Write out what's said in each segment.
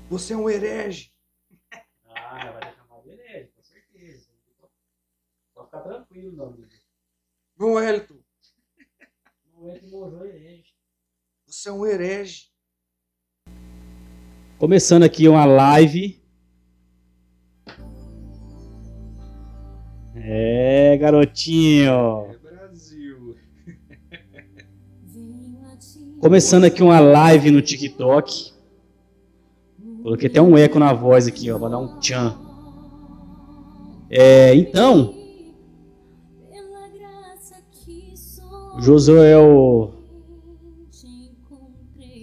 Você é um herege. Ah, já vai ter chamado de herege, com certeza. Só ficar tranquilo, meu amigo. João Wellington, Não é que morreu herege. você é um herege. Começando aqui uma live. É, garotinho. É Brasil. Começando aqui uma live no TikTok. Coloquei até um eco na voz aqui, ó, pra dar um tchan. Então, Josuel.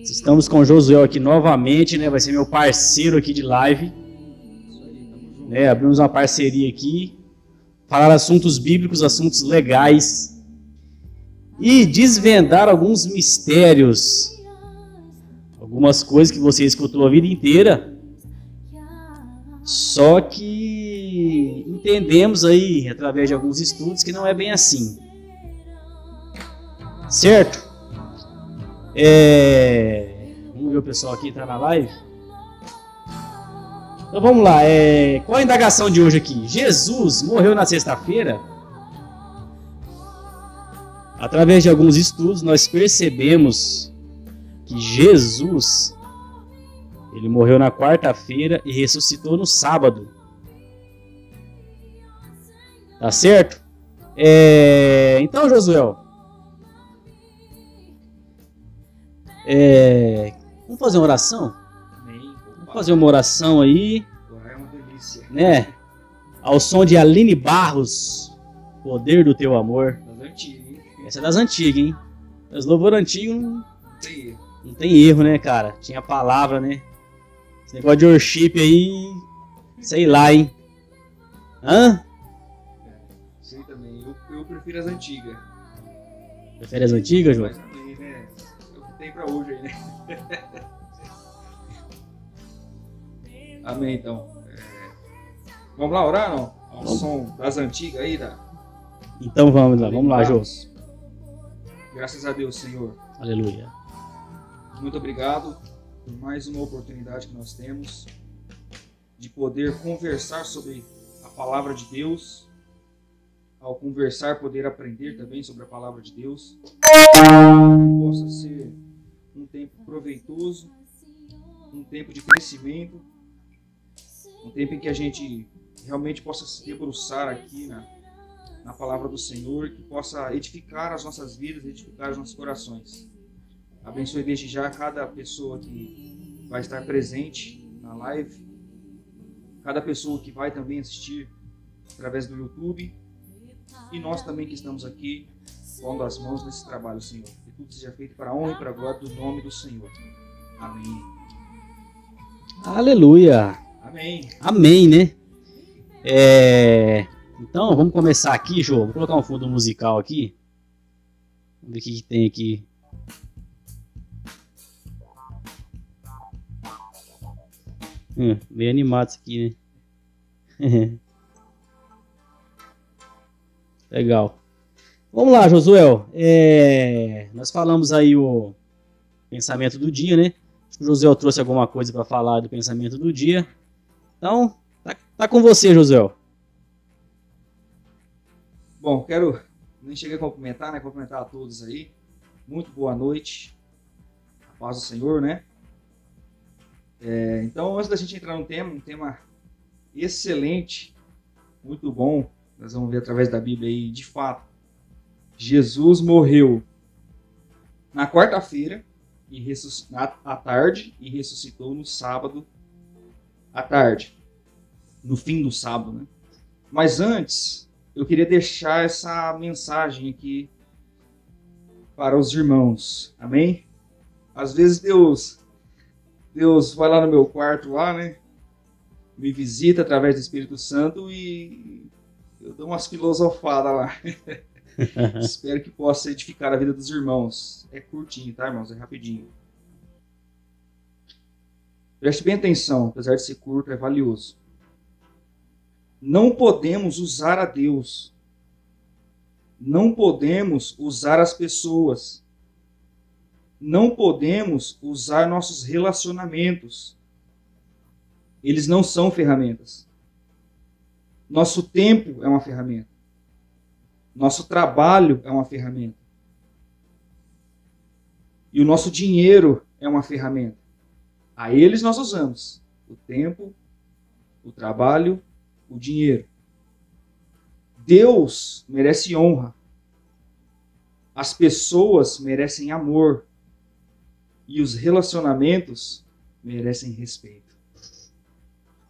Estamos com o Josuel aqui novamente, né? Vai ser meu parceiro aqui de live. Abrimos uma parceria aqui. Falar assuntos bíblicos, assuntos legais. E desvendar alguns mistérios. Algumas coisas que você escutou a vida inteira. Só que entendemos aí, através de alguns estudos, que não é bem assim. Certo? Vamos ver o pessoal aqui, tá na live? Então vamos lá. Qual a indagação de hoje aqui? Jesus morreu na sexta-feira? Através de alguns estudos, nós percebemos que Jesus, ele morreu na quarta-feira e ressuscitou no sábado. Tá certo? Então, Josuel, vamos fazer uma oração? Vamos fazer uma oração aí, É uma delícia. né? Ao som de Aline Barros, Poder do Teu Amor. Das antigas, hein? Essa é das antigas, hein? Os louvores antigos Tem erro. não tem erro, né, cara? Tinha palavra, né? Esse negócio de worship aí, sei lá, hein? Hã? Sei também. Eu prefiro as antigas. Prefere as antigas, João? Mas também, né? É o que tem pra hoje aí, né? Amém, então. Vamos lá orar, não? Ao som das antigas aí, Então vamos lá, Jô. Graças a Deus, Senhor. Aleluia. Muito obrigado por mais uma oportunidade que nós temos de poder conversar sobre a palavra de Deus. Ao conversar, poder aprender também sobre a palavra de Deus. Que possa ser um tempo proveitoso, um tempo de crescimento, um tempo em que a gente realmente possa se debruçar aqui na palavra do Senhor, que possa edificar as nossas vidas, edificar os nossos corações. Abençoe desde já cada pessoa que vai estar presente na live, cada pessoa que vai também assistir através do YouTube, e nós também que estamos aqui, pondo as mãos nesse trabalho, Senhor. Que tudo seja feito para a honra e para a glória do nome do Senhor. Amém. Aleluia. Amém. Amém, né? Então, vamos começar aqui, Jô. Vou colocar um fundo musical aqui. Vamos ver o que tem aqui. Bem animado isso aqui, né? Legal. Vamos lá, Josuel. Nós falamos aí o pensamento do dia, né? Acho que o Josuel trouxe alguma coisa para falar do pensamento do dia. Então, tá com você, Josuel. Bom, nem cheguei a cumprimentar, né? Cumprimentar a todos aí. Muito boa noite. A paz do Senhor, né? Então, antes da gente entrar no tema, um tema excelente, muito bom. Nós vamos ver através da Bíblia aí, de fato, Jesus morreu na quarta-feira à tarde e ressuscitou no sábado à tarde, no fim do sábado, né? Mas antes, eu queria deixar essa mensagem aqui para os irmãos, amém? Às vezes Deus vai lá no meu quarto lá, né? Me visita através do Espírito Santo e eu dou umas filosofadas lá. Espero que possa edificar a vida dos irmãos. É curtinho, tá, irmãos? É rapidinho. Preste bem atenção, apesar de ser curto, é valioso. Não podemos usar a Deus. Não podemos usar as pessoas. Não podemos usar nossos relacionamentos eles não são ferramentas. Nosso tempo é uma ferramenta. Nosso trabalho é uma ferramenta. E o nosso dinheiro é uma ferramenta. A eles nós usamos o tempo, o trabalho, o dinheiro. Deus merece honra. As pessoas merecem amor. E os relacionamentos merecem respeito.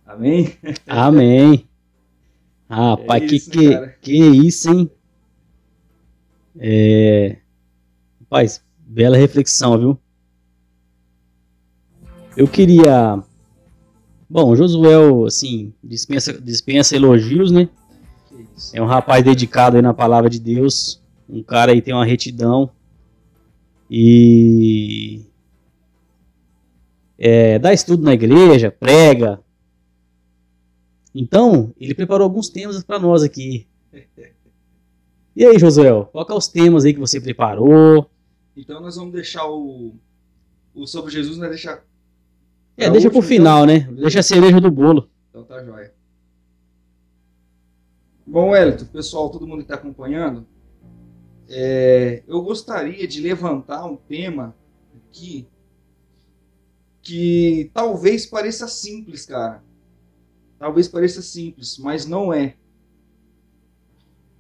Amém? Amém. Rapaz, que isso, hein? Rapaz, bela reflexão, viu? Eu queria... Bom, o Josué, assim, dispensa elogios, né? É um rapaz dedicado aí na palavra de Deus. Um cara aí tem uma retidão. E... dá estudo na igreja, prega. Então, ele preparou alguns temas para nós aqui. E aí, Josué, qual que é os temas aí que você preparou? Então nós vamos deixar o sobre Jesus, né? Deixa pro final, então, né? Deixa a cereja do bolo. Então tá jóia. Bom, Wellington, pessoal, todo mundo que está acompanhando, eu gostaria de levantar um tema aqui que talvez pareça simples, cara. Talvez pareça simples, mas não é.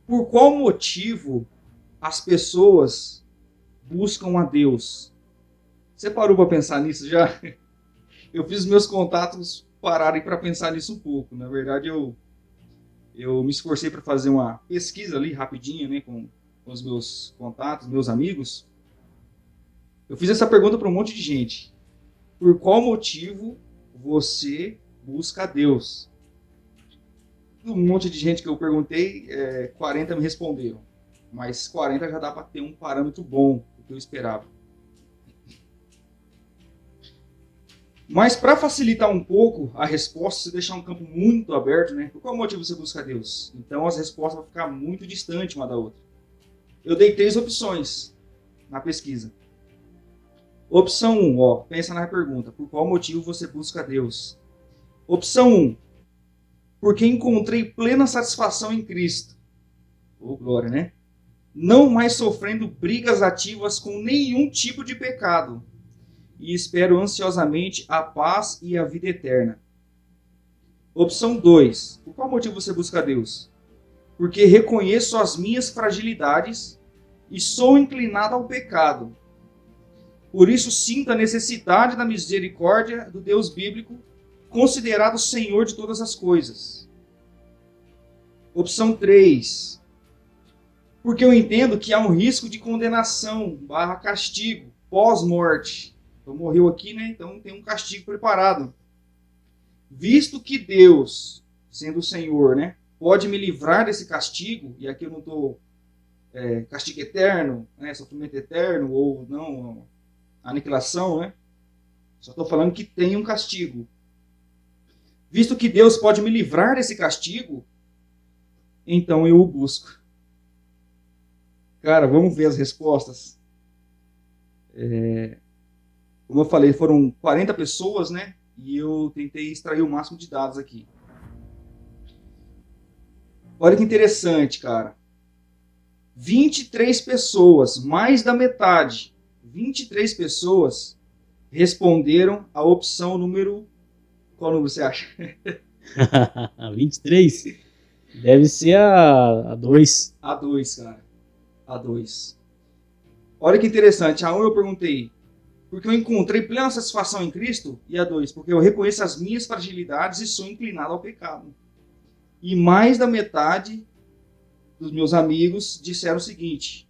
Por qual motivo as pessoas buscam a Deus? Você parou para pensar nisso já? Eu fiz meus contatos pararem para pensar nisso um pouco. Na verdade, eu me esforcei para fazer uma pesquisa ali rapidinha, né, com os meus contatos, meus amigos. Eu fiz essa pergunta para um monte de gente. Por qual motivo você busca a Deus? Um monte de gente que eu perguntei, 40 me responderam. Mas 40 já dá para ter um parâmetro bom do que eu esperava. Mas para facilitar um pouco a resposta, se deixar um campo muito aberto, né? Por qual motivo você busca a Deus? Então as respostas vão ficar muito distantes uma da outra. Eu dei 3 opções na pesquisa. Opção 1, pensa na pergunta. Por qual motivo você busca a Deus? Opção 1. Porque encontrei plena satisfação em Cristo. Glória, né? Não mais sofrendo brigas ativas com nenhum tipo de pecado. E espero ansiosamente a paz e a vida eterna. Opção 2. Por qual motivo você busca a Deus? Porque reconheço as minhas fragilidades e sou inclinado ao pecado. Por isso sinto a necessidade da misericórdia do Deus bíblico, considerado Senhor de todas as coisas. Opção 3. Porque eu entendo que há um risco de condenação / castigo pós-morte. Então morreu aqui, né? Então tem um castigo preparado. Visto que Deus, sendo o Senhor, né, pode me livrar desse castigo, e aqui eu não estou castigo eterno, né, sofrimento eterno, ou não, aniquilação, né? Só estou falando que tem um castigo. Visto que Deus pode me livrar desse castigo, então eu o busco. Cara, vamos ver as respostas. Como eu falei, foram 40 pessoas, né? E eu tentei extrair o máximo de dados aqui. Olha que interessante, cara. 23 pessoas, mais da metade, 23 pessoas responderam a opção número... Qual número você acha? 23? Deve ser a 2. A 2, cara. A 2. Olha que interessante. A 1 eu perguntei, porque eu encontrei plena satisfação em Cristo, e a 2, porque eu reconheço as minhas fragilidades e sou inclinado ao pecado. E mais da metade dos meus amigos disseram o seguinte,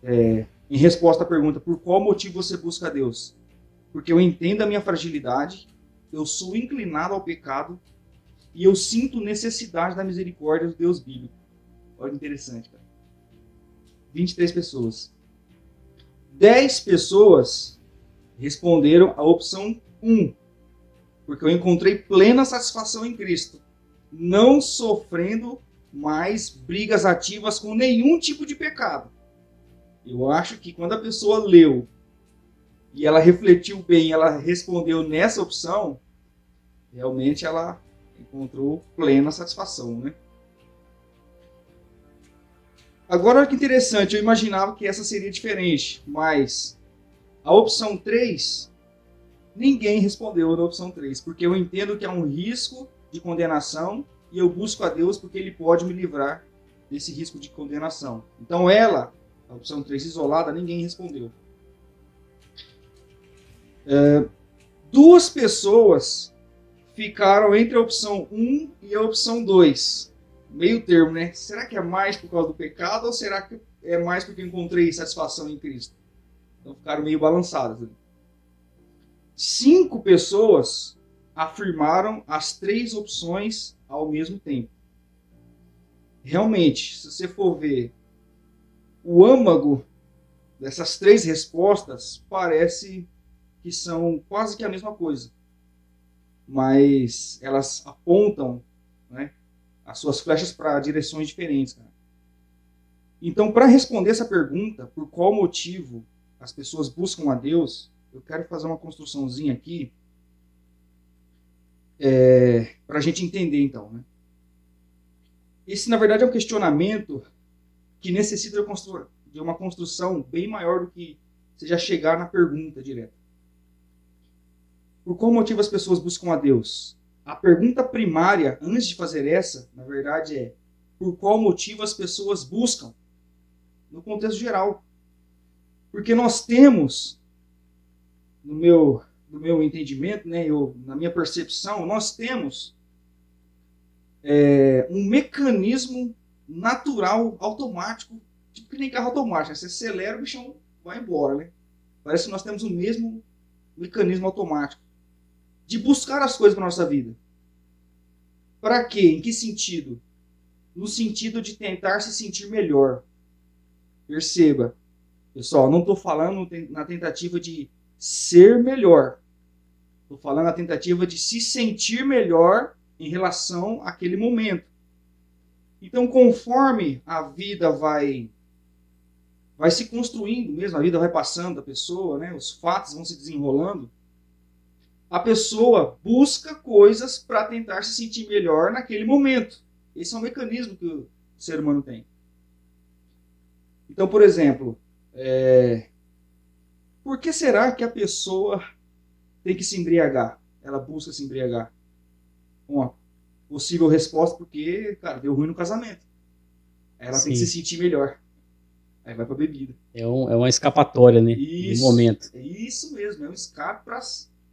em resposta à pergunta, por qual motivo você busca a Deus? Porque eu entendo a minha fragilidade, eu sou inclinado ao pecado, e eu sinto necessidade da misericórdia do Deus bíblico. Olha que interessante, cara. 23 pessoas. 10 pessoas responderam a opção 1, porque eu encontrei plena satisfação em Cristo, não sofrendo mais brigas ativas com nenhum tipo de pecado. Eu acho que quando a pessoa leu e ela refletiu bem, ela respondeu nessa opção, realmente ela encontrou plena satisfação, né? Agora, olha que interessante, eu imaginava que essa seria diferente, mas a opção 3, ninguém respondeu na opção 3, porque eu entendo que há um risco de condenação e eu busco a Deus porque Ele pode me livrar desse risco de condenação. Então ela, a opção 3 isolada, ninguém respondeu. Duas pessoas ficaram entre a opção 1 e a opção 2. Meio termo, né? Será que é mais por causa do pecado ou será que é mais porque eu encontrei satisfação em Cristo? Então ficaram meio balançadas. 5 pessoas afirmaram as 3 opções ao mesmo tempo. Realmente, se você for ver o âmago dessas 3 respostas, parece que são quase que a mesma coisa. Mas elas apontam, né, as suas flechas para direções diferentes, cara. Então, para responder essa pergunta, por qual motivo as pessoas buscam a Deus, eu quero fazer uma construçãozinha aqui para a gente entender, então, né? Esse, na verdade, é um questionamento que necessita de uma construção bem maior do que você já chegar na pergunta direta. Por qual motivo as pessoas buscam a Deus? A pergunta primária, antes de fazer essa, na verdade é: por qual motivo as pessoas buscam? No contexto geral. Porque nós temos, no meu entendimento, né, na minha percepção, nós temos um mecanismo natural, automático, tipo que nem carro automático, né? Você acelera, o bichão vai embora, né? Parece que nós temos o mesmo mecanismo automático de buscar as coisas para nossa vida. Para quê? Em que sentido? No sentido de tentar se sentir melhor. Perceba, pessoal, não estou falando na tentativa de ser melhor. Estou falando na tentativa de se sentir melhor em relação àquele momento. Então, conforme a vida vai se construindo mesmo, a vida vai passando da pessoa, né? Os fatos vão se desenrolando, a pessoa busca coisas para tentar se sentir melhor naquele momento. Esse é um mecanismo que o ser humano tem. Então, por exemplo, por que será que a pessoa tem que se embriagar? Ela busca se embriagar. Uma possível resposta, porque, cara, deu ruim no casamento. Ela tem que se sentir melhor. Aí vai pra bebida. É uma escapatória, né? Isso, no momento. É isso mesmo, é um escape para...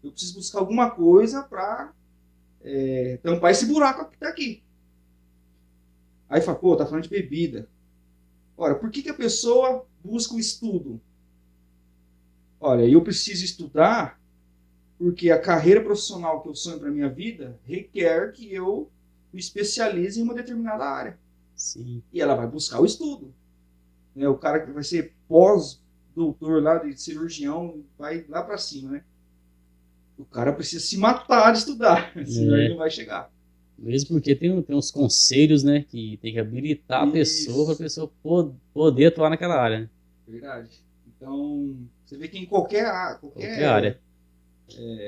Eu preciso buscar alguma coisa para tampar esse buraco que tá aqui. Aí fala, pô, tá falando de bebida. Ora, por que a pessoa busca o estudo? Olha, eu preciso estudar porque a carreira profissional que eu sonho para minha vida requer que eu me especialize em uma determinada área. Sim. E ela vai buscar o estudo. O cara que vai ser pós-doutor lá de cirurgião vai lá para cima, né? O cara precisa se matar de estudar, senão ele não vai chegar. Mesmo porque tem uns conselhos, né, que tem que habilitar a pessoa para a pessoa poder atuar naquela área. Né? Verdade. Então, você vê que em qualquer área,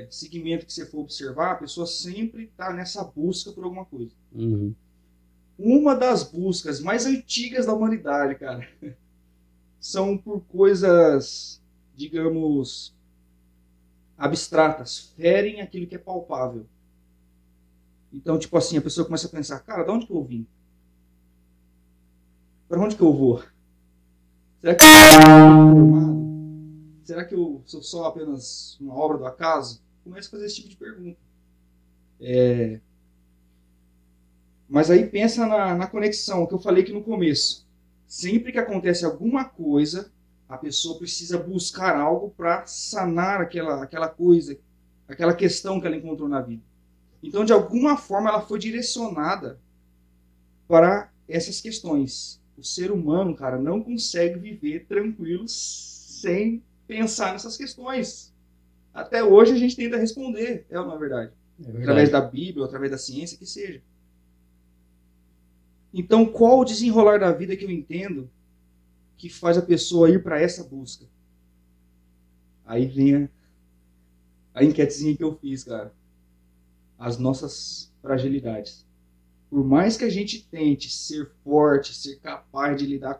segmento que você for observar, a pessoa sempre está nessa busca por alguma coisa. Uhum. Uma das buscas mais antigas da humanidade, cara, são por coisas, digamos, abstratas, ferem aquilo que é palpável. Então, tipo assim, a pessoa começa a pensar, cara, de onde que eu vim? Para onde que eu vou? Será que eu estou formado? Será que eu sou só apenas uma obra do acaso? Começa a fazer esse tipo de pergunta. Mas aí pensa na conexão que eu falei aqui no começo. Sempre que acontece alguma coisa, a pessoa precisa buscar algo para sanar aquela coisa, aquela questão que ela encontrou na vida. Então, de alguma forma, ela foi direcionada para essas questões. O ser humano, cara, não consegue viver tranquilo sem pensar nessas questões. Até hoje a gente tenta responder, não é verdade? Através da Bíblia, através da ciência, que seja. Então, qual o desenrolar da vida que eu entendo que faz a pessoa ir para essa busca? Aí vem a enquetezinha que eu fiz, cara. as nossas fragilidades. Por mais que a gente tente ser forte, ser capaz de lidar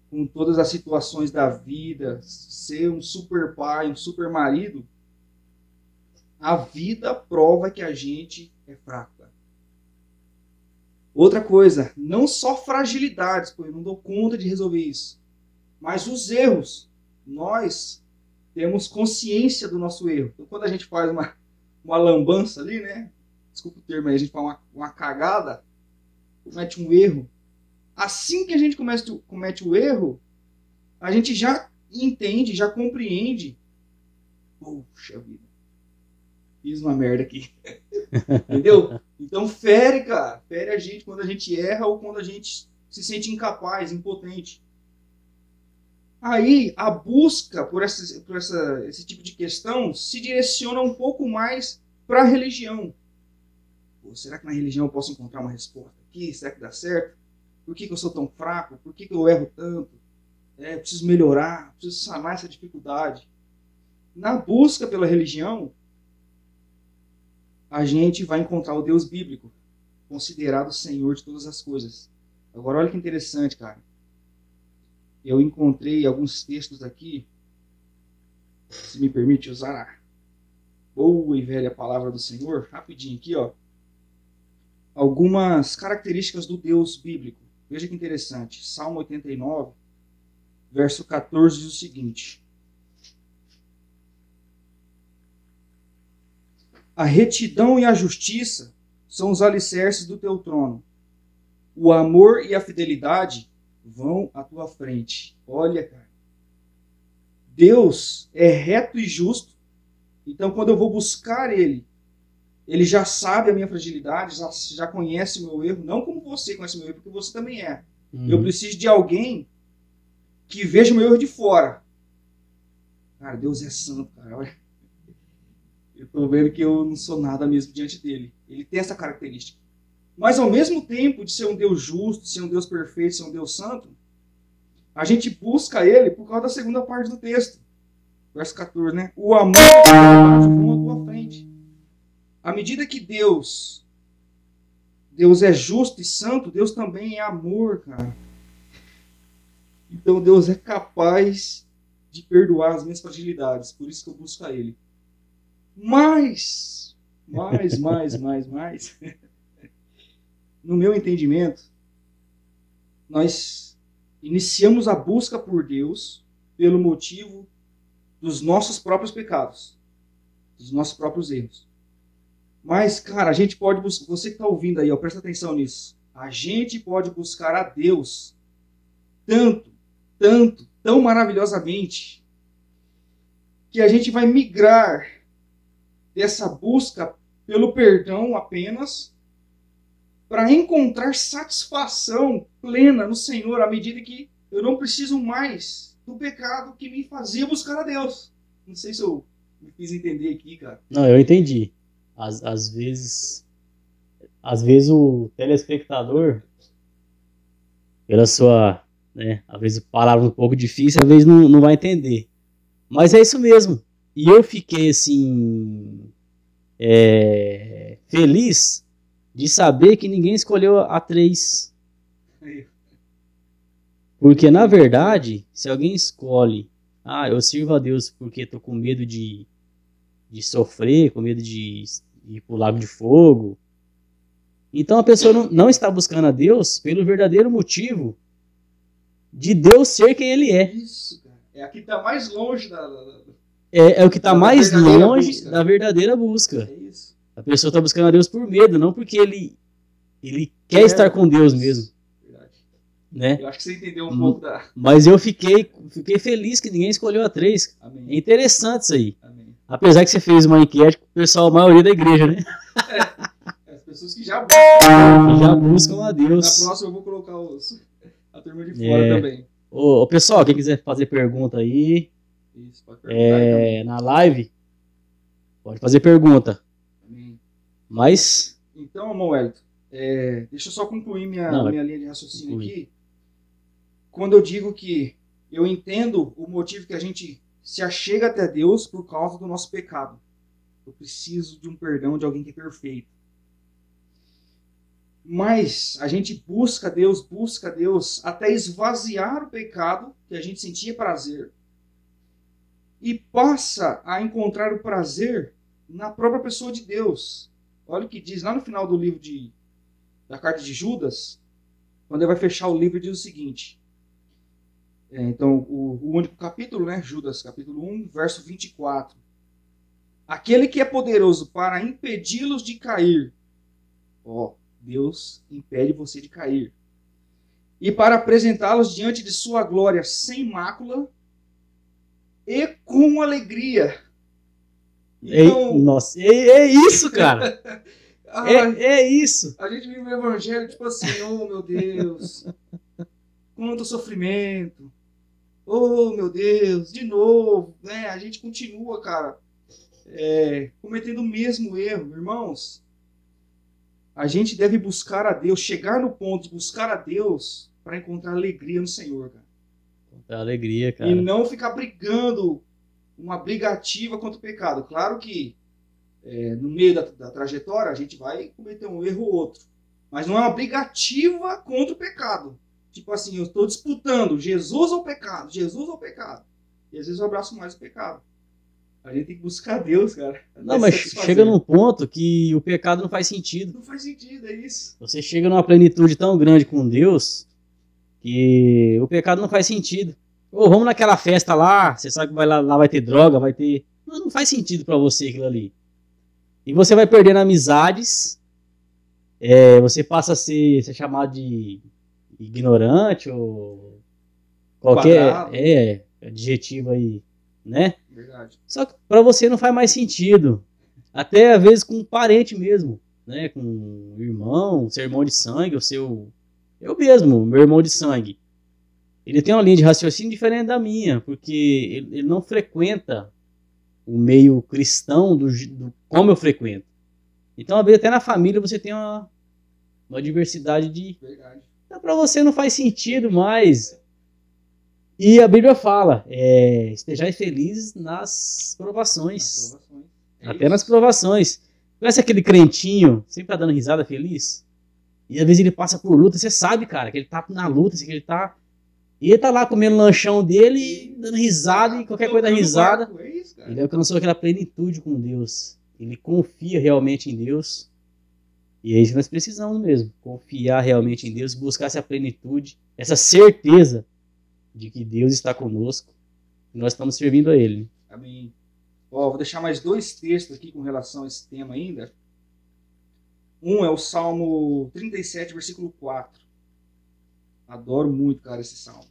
com todas as situações da vida, ser um super pai, um super marido, a vida prova que a gente é fraco. Outra coisa, não só fragilidades, pô, eu não dou conta de resolver isso, mas os erros. Nós temos consciência do nosso erro. Então, quando a gente faz uma lambança ali, né? Desculpa o termo aí, a gente faz uma cagada, comete um erro. Assim que a gente comete o erro, a gente já entende, já compreende. Poxa vida, fiz uma merda aqui. Entendeu? Então fere, cara. Fere a gente quando a gente erra ou quando a gente se sente incapaz, impotente. Aí a busca por esse tipo de questão se direciona um pouco mais para a religião. Pô, será que na religião eu posso encontrar uma resposta aqui? Será que dá certo? Por que eu sou tão fraco? Por que eu erro tanto? Preciso melhorar, preciso sanar essa dificuldade. Na busca pela religião, a gente vai encontrar o Deus bíblico, considerado o Senhor de todas as coisas. Agora, olha que interessante, cara. Eu encontrei alguns textos aqui, se me permite usar a boa e velha palavra do Senhor, rapidinho aqui, ó. Algumas características do Deus bíblico. Veja que interessante. Salmo 89, verso 14 diz o seguinte: a retidão e a justiça são os alicerces do teu trono. O amor e a fidelidade vão à tua frente. Olha, cara. Deus é reto e justo. Então, quando eu vou buscar Ele, Ele já sabe a minha fragilidade, já conhece o meu erro. Não como você conhece o meu erro, porque você também é. Eu preciso de alguém que veja o meu erro de fora. Cara, Deus é santo, cara. Olha. Eu estou vendo que eu não sou nada mesmo diante dele. Ele tem essa característica. Mas ao mesmo tempo de ser um Deus justo, ser um Deus perfeito, ser um Deus santo, a gente busca ele por causa da segunda parte do texto. Verso 14, né? O amor e a fidelidade vão à tua frente. À medida que Deus é justo e santo, Deus também é amor, cara. Então Deus é capaz de perdoar as minhas fragilidades. Por isso que eu busco a Ele. Mas, no meu entendimento, nós iniciamos a busca por Deus pelo motivo dos nossos próprios pecados, dos nossos próprios erros. Mas, cara, a gente pode buscar, você que está ouvindo aí, ó, presta atenção nisso. A gente pode buscar a Deus tão maravilhosamente, que a gente vai migrar dessa busca pelo perdão apenas para encontrar satisfação plena no Senhor, à medida que eu não preciso mais do pecado que me fazia buscar a Deus. Não sei se eu me fiz entender aqui, cara. Não, eu entendi. Às vezes o telespectador, pela sua, né, às vezes palavra um pouco difícil, às vezes não vai entender. Mas é isso mesmo. E eu fiquei assim feliz de saber que ninguém escolheu a 3. Porque na verdade, se alguém escolhe, eu sirvo a Deus porque estou com medo de sofrer, com medo de ir para o lago de fogo, então a pessoa não está buscando a Deus pelo verdadeiro motivo de Deus ser quem Ele é. Isso, cara. É aqui que está mais longe É o que está mais longe da verdadeira busca. É isso. A pessoa está buscando a Deus por medo, não porque ele quer estar com Deus mesmo. Verdade. Né? Eu acho que você entendeu um pouco da... Mas eu fiquei feliz que ninguém escolheu a 3. Amém. É interessante isso aí. Amém. Apesar que você fez uma enquete com o pessoal, a maioria da igreja, né? As pessoas que já buscam. Já buscam a Deus. Na próxima eu vou colocar a turma de fora também. Ô, pessoal, quem quiser fazer pergunta aí, Isso, pode perguntar na live, pode fazer pergunta. Amém. Mas... Então, irmão Wellington, deixa eu só concluir minha linha de raciocínio aqui. Quando eu digo que eu entendo o motivo que a gente se achega até Deus por causa do nosso pecado. Eu preciso de um perdão de alguém que é perfeito. Mas a gente busca Deus até esvaziar o pecado que a gente sentia prazer e passa a encontrar o prazer na própria pessoa de Deus. Olha o que diz lá no final do livro da carta de Judas, quando ele vai fechar o livro, diz o seguinte. Então, o único capítulo, né? Judas, capítulo 1, verso 24. Aquele que é poderoso para impedi-los de cair. Deus impede você de cair. E para apresentá-los diante de sua glória sem mácula e com alegria. Então, nossa, é isso, cara. É isso. A gente vive o evangelho tipo assim, oh meu Deus, quanto sofrimento. Oh meu Deus, de novo. Né? A gente continua, cara, cometendo o mesmo erro. Irmãos, a gente deve buscar a Deus, chegar no ponto de buscar a Deus para encontrar alegria no Senhor, cara. Encontrar alegria, cara. E não ficar brigando, uma briga ativa contra o pecado. Claro que no meio da trajetória a gente vai cometer um erro ou outro. Mas não é uma briga ativa contra o pecado. Tipo assim, eu estou disputando Jesus ou pecado, Jesus ou pecado. E às vezes eu abraço mais o pecado. A gente tem que buscar Deus, cara. Não, mas chega num ponto que o pecado não faz sentido. Não faz sentido, é isso. Você chega numa plenitude tão grande com Deus que o pecado não faz sentido. Vamos naquela festa lá, você sabe que lá vai ter droga, vai ter... Não faz sentido pra você aquilo ali. E você vai perdendo amizades, você passa a ser chamado de ignorante ou qualquer adjetivo aí, né? Verdade. Só que pra você não faz mais sentido. Até às vezes com um parente mesmo, né? Com um irmão, seu irmão de sangue, ou seu... Eu mesmo, meu irmão de sangue. Ele tem uma linha de raciocínio diferente da minha, porque ele não frequenta o meio cristão do como eu frequento. Então, às vezes, até na família você tem uma diversidade de... Verdade. Então, para você não faz sentido mais. E a Bíblia fala, estejai felizes nas provações. Até nas provações. Conhece aquele crentinho, sempre tá dando risada feliz? E às vezes ele passa por luta, você sabe, cara, que ele tá na luta, que ele tá... E ele tá lá comendo o lanchão dele, dando risada, e qualquer coisa da risada. Ele alcançou aquela plenitude com Deus. Ele confia realmente em Deus. E é isso que nós precisamos mesmo. Confiar realmente em Deus, buscar essa plenitude, essa certeza de que Deus está conosco e nós estamos servindo a Ele. Amém. Vou deixar mais 2 textos aqui com relação a esse tema ainda. Um é o Salmo 37, versículo 4. Adoro muito, cara, esse salmo.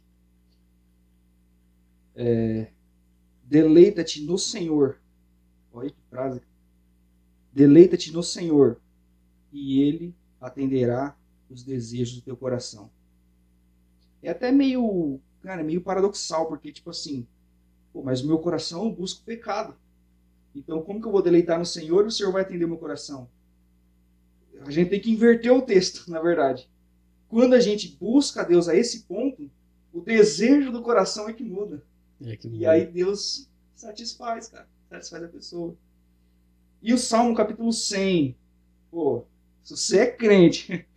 Deleita-te no Senhor. Olha que frase. Deleita-te no Senhor, e Ele atenderá os desejos do teu coração. É até meio paradoxal, porque tipo assim, mas o meu coração busca o pecado. Então como que eu vou deleitar no Senhor e o Senhor vai atender o meu coração? A gente tem que inverter o texto, na verdade. Quando a gente busca a Deus a esse ponto, o desejo do coração é que muda. E aí Deus satisfaz, cara. Satisfaz a pessoa. E o Salmo capítulo 100. Se você é crente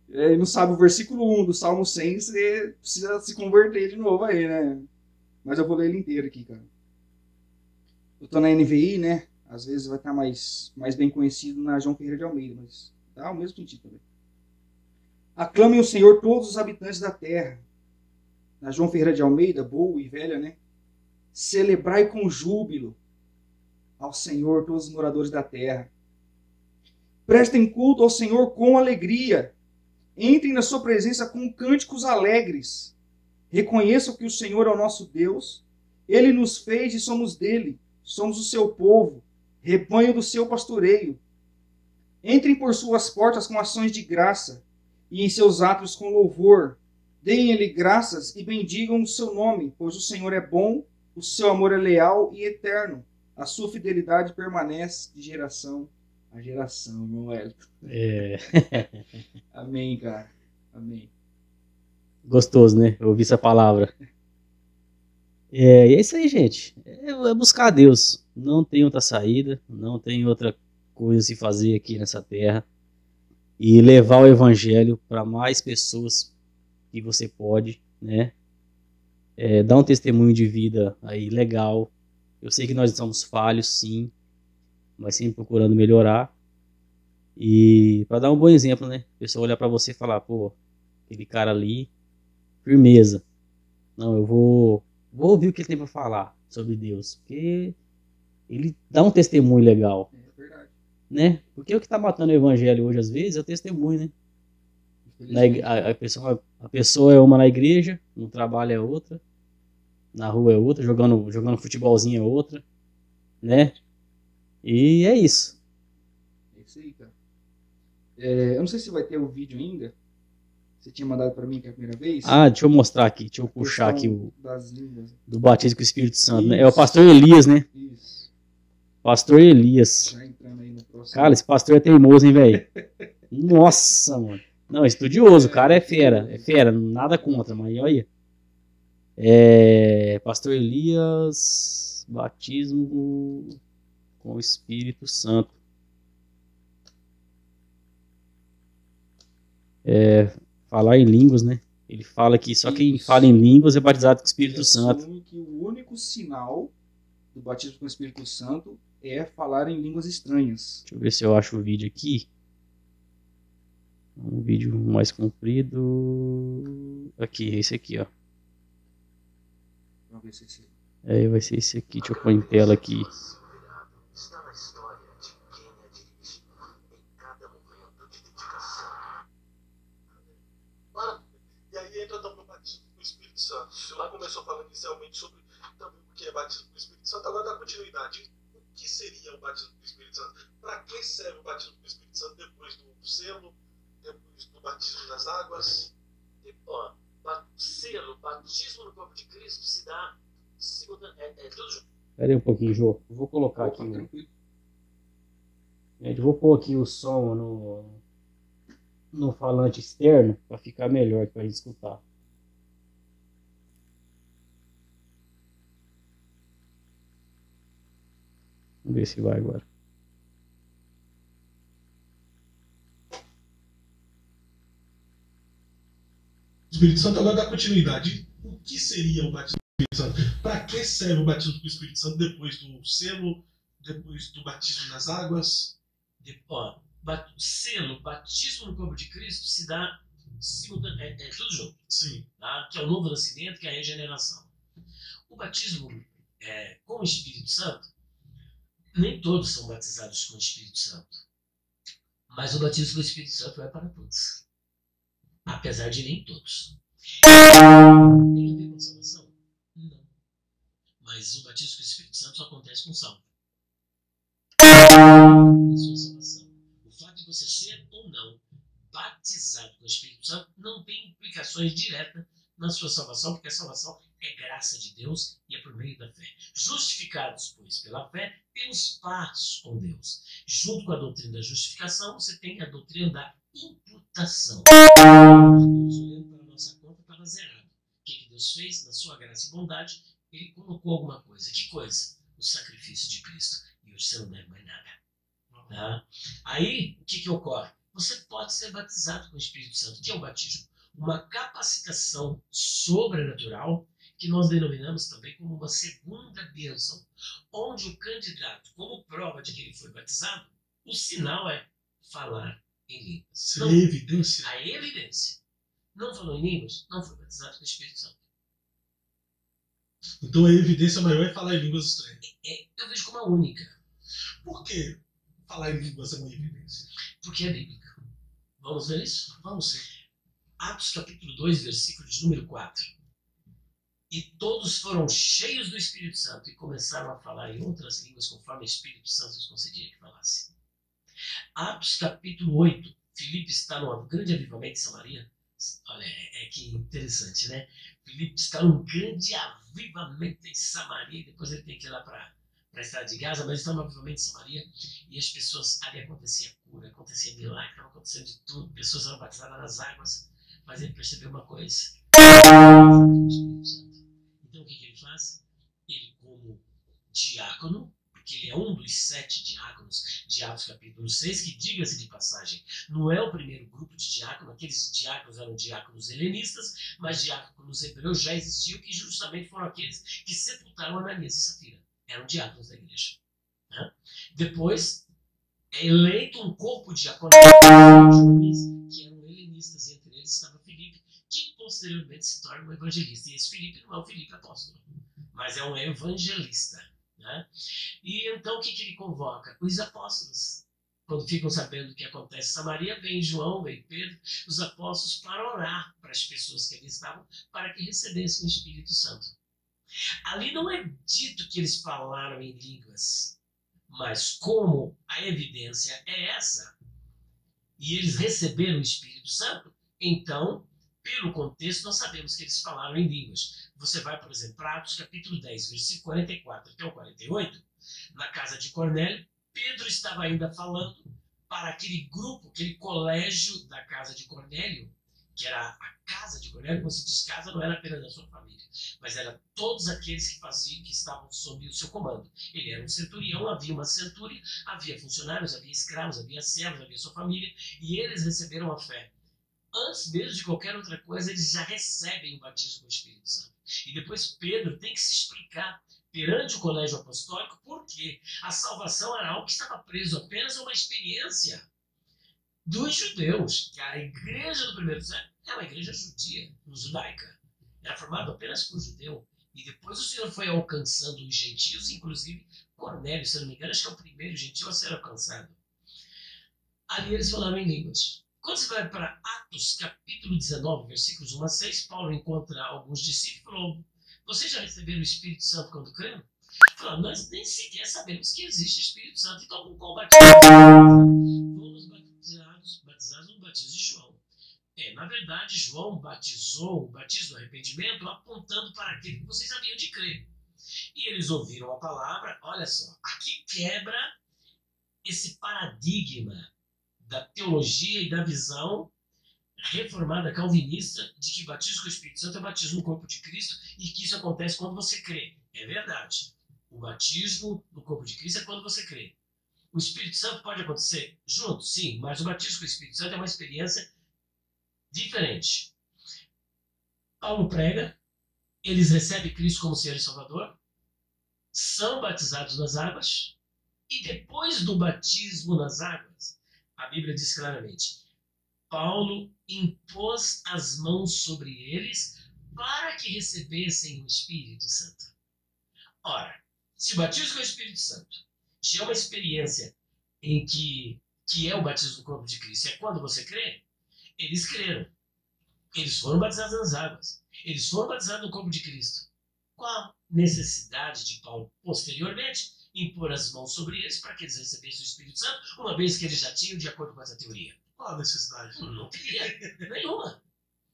e não sabe o versículo 1 do Salmo 100, você precisa se converter de novo aí, né? Mas eu vou ler ele inteiro aqui, cara. Eu tô na NVI, né? Às vezes vai estar mais bem conhecido na João Ferreira de Almeida, mas dá o mesmo sentido também. Aclamem o Senhor todos os habitantes da terra. Na João Ferreira de Almeida, boa e velha, né? Celebrai com júbilo ao Senhor todos os moradores da terra. Prestem culto ao Senhor com alegria. Entrem na sua presença com cânticos alegres. Reconheçam que o Senhor é o nosso Deus. Ele nos fez e somos dele. Somos o seu povo, rebanho do seu pastoreio. Entrem por suas portas com ações de graça e em seus átrios com louvor. Deem-lhe graças e bendigam o seu nome, pois o Senhor é bom, o seu amor é leal e eterno. A sua fidelidade permanece de geração a geração, irmão Wellington. Amém, cara. Amém. Gostoso, né? Eu ouvi essa palavra. É isso aí, gente. É buscar a Deus. Não tem outra saída, não tem outra coisa a se fazer aqui nessa terra. E levar o evangelho para mais pessoas que você pode, né? Dar um testemunho de vida aí legal. Eu sei que nós somos falhos, sim, mas sempre procurando melhorar. E para dar um bom exemplo, né? A pessoa olhar para você e falar, pô, aquele cara ali, firmeza. Não, eu vou ouvir o que ele tem para falar sobre Deus, porque ele dá um testemunho legal, É verdade. né? Porque o que tá matando o evangelho hoje às vezes é o testemunho, né? A pessoa é uma na igreja, no trabalho é outra, na rua é outra, jogando futebolzinho é outra, né? E é isso. É isso aí, cara. Eu não sei se vai ter o vídeo ainda. Você tinha mandado para mim que é a primeira vez. Ah, deixa eu mostrar aqui, deixa eu A puxar aqui questão das línguas. do batismo com o Espírito Santo, né? Isso. É o pastor Elias, né? Isso. Pastor Elias. Já entrando aí no próximo. Cara, esse pastor é teimoso, hein, velho? Nossa, mano. Não, estudioso, o cara é fera, nada contra, mas olha. Pastor Elias, batismo com o Espírito Santo. Falar em línguas, né? Ele fala que só quem Isso. fala em línguas é batizado com o Ele Espírito Santo. assume que o único sinal do batismo com o Espírito Santo é falar em línguas estranhas. Deixa eu ver se eu acho o vídeo aqui. Um vídeo mais comprido. Aqui, esse aqui, ó. Vamos ver se esse... Vai ser esse aqui. Deixa eu pôr em tela aqui. Está na história de quem a dirige em cada momento de dedicação. E aí entra também o batismo com o Espírito Santo. Você lá começou falando inicialmente sobre também o que é batismo com o Espírito Santo, agora dá continuidade. O que seria o batismo com o Espírito Santo? Para que serve o batismo com o Espírito Santo depois do selo, depois do batismo nas águas? Selo, batismo no corpo de Cristo se dá tudo junto. Espera aí um pouquinho, Jô. Eu vou colocar aqui. Tranquilo. Eu vou pôr aqui o som no falante externo para ficar melhor para gente escutar. Vamos ver se vai agora. Espírito Santo, agora dá continuidade. O que seria o batismo com o Espírito Santo? Para que serve o batismo com o Espírito Santo depois do selo, depois do batismo nas águas? Selo, batismo no corpo de Cristo se dá tudo junto. Sim. Tá? Que é o novo nascimento, que é a regeneração. O batismo com o Espírito Santo, nem todos são batizados com o Espírito Santo. Mas o batismo com o Espírito Santo é para todos. Apesar de nem todos. Tem a ver com salvação? Não. Mas o batismo com o Espírito Santo só acontece com salvo. A sua salvação. O fato de você ser ou não batizado com o Espírito Santo não tem implicações diretas na sua salvação, porque a salvação é graça de Deus e é por meio da fé. Justificados, pois, pela fé, temos paz com Deus. Junto com a doutrina da justificação, você tem a doutrina da imputação. Deus olhando para a nossa conta estava zerado. O que Deus fez? Na sua graça e bondade, Ele colocou alguma coisa. Que coisa? O sacrifício de Cristo. E hoje você não deve mais nada. Tá? Aí, o que ocorre? Você pode ser batizado com o Espírito Santo. O que é o batismo? Uma capacitação sobrenatural que nós denominamos também como uma segunda bênção, onde o candidato, como prova de que ele foi batizado, o sinal é falar em línguas. Não, evidência. A evidência. Não falou em línguas, não foi batizado com o Espírito Santo. Então a evidência maior é falar em línguas estranhas. Eu vejo como a única. Por que falar em línguas é uma evidência? Porque é bíblica. Vamos ver isso? Vamos sim. Atos capítulo 2, versículo de número 4. E todos foram cheios do Espírito Santo e começaram a falar em outras línguas conforme o Espírito Santo lhes concedia que falasse. Atos capítulo 8. Filipe está num grande avivamento em Samaria. Olha, que interessante, né? Filipe está num grande avivamento em Samaria. E depois ele tem que ir lá para a estrada de Gaza, mas está num avivamento em Samaria. E as pessoas, ali acontecia cura, acontecia milagre, estava acontecendo de tudo. Pessoas eram batizadas nas águas. Mas ele percebeu uma coisa. Então o que ele faz? Ele, como diácono, porque ele é um dos 7 diáconos de Atos capítulo 6, que, diga-se de passagem, não é o primeiro grupo de diáconos, aqueles diáconos eram diáconos helenistas, mas diáconos hebreus já existiam, que justamente foram aqueles que sepultaram Ananias e Safira. Eram diáconos da igreja. Né? Depois, é eleito um corpo diaconal que eram helenistas, e entre eles estava Filipe, que posteriormente se torna um evangelista. E esse Filipe não é o Filipe apóstolo, mas é um evangelista. Né? E então o que ele convoca? Os apóstolos. Quando ficam sabendo o que acontece em Samaria, vem João, vem Pedro, os apóstolos, para orar para as pessoas que ali estavam, para que recebessem o Espírito Santo. Ali não é dito que eles falaram em línguas, mas como a evidência é essa, e eles receberam o Espírito Santo, então, pelo contexto, nós sabemos que eles falaram em línguas. Você vai, por exemplo, para Atos capítulo 10, versículo 44 até o 48, na casa de Cornélio, Pedro estava ainda falando para aquele grupo, aquele colégio da casa de Cornélio, que era a casa de Cornélio. Quando se diz casa, não era apenas da sua família, mas era todos aqueles que faziam, que estavam sob o seu comando. Ele era um centurião, havia uma centúria, havia funcionários, havia escravos, havia servos, havia sua família, e eles receberam a fé. Antes mesmo de qualquer outra coisa, eles já recebem o batismo com o Espírito Santo. E depois Pedro tem que se explicar perante o colégio apostólico porque a salvação era algo que estava preso apenas a uma experiência dos judeus, que a igreja do primeiro século é uma igreja judia, judaica. Era formada apenas por judeu. E depois o Senhor foi alcançando os gentios, inclusive Cornélio, se não me engano, acho que é o primeiro gentio a ser alcançado. Ali eles falaram em línguas. Quando você vai para Atos, capítulo 19, versículos 1 a 6, Paulo encontra alguns discípulos e falou: vocês já receberam o Espírito Santo quando creram? Falaram: nós nem sequer sabemos que existe o Espírito Santo. Então, com qual batismo? Fomos batizados no batismo de João. Na verdade, João batizou o batismo do arrependimento apontando para aquilo que vocês haviam de crer. E eles ouviram a palavra. Olha só, aqui quebra esse paradigma da teologia e da visão reformada calvinista de que batismo com o Espírito Santo é batismo no corpo de Cristo e que isso acontece quando você crê. É verdade. O batismo no corpo de Cristo é quando você crê. O Espírito Santo pode acontecer junto, sim, mas o batismo com o Espírito Santo é uma experiência diferente. Paulo prega, eles recebem Cristo como Senhor e Salvador, são batizados nas águas e depois do batismo nas águas, a Bíblia diz claramente: Paulo impôs as mãos sobre eles para que recebessem o Espírito Santo. Ora, se o batismo com o Espírito Santo já é uma experiência em que é o batismo do corpo de Cristo, é quando você crê, eles creram. Eles foram batizados nas águas. Eles foram batizados no corpo de Cristo. Qual necessidade de Paulo, posteriormente, impor as mãos sobre eles para que eles recebessem o Espírito Santo, uma vez que eles já tinham, de acordo com essa teoria? Qual a necessidade? Não teria nenhuma.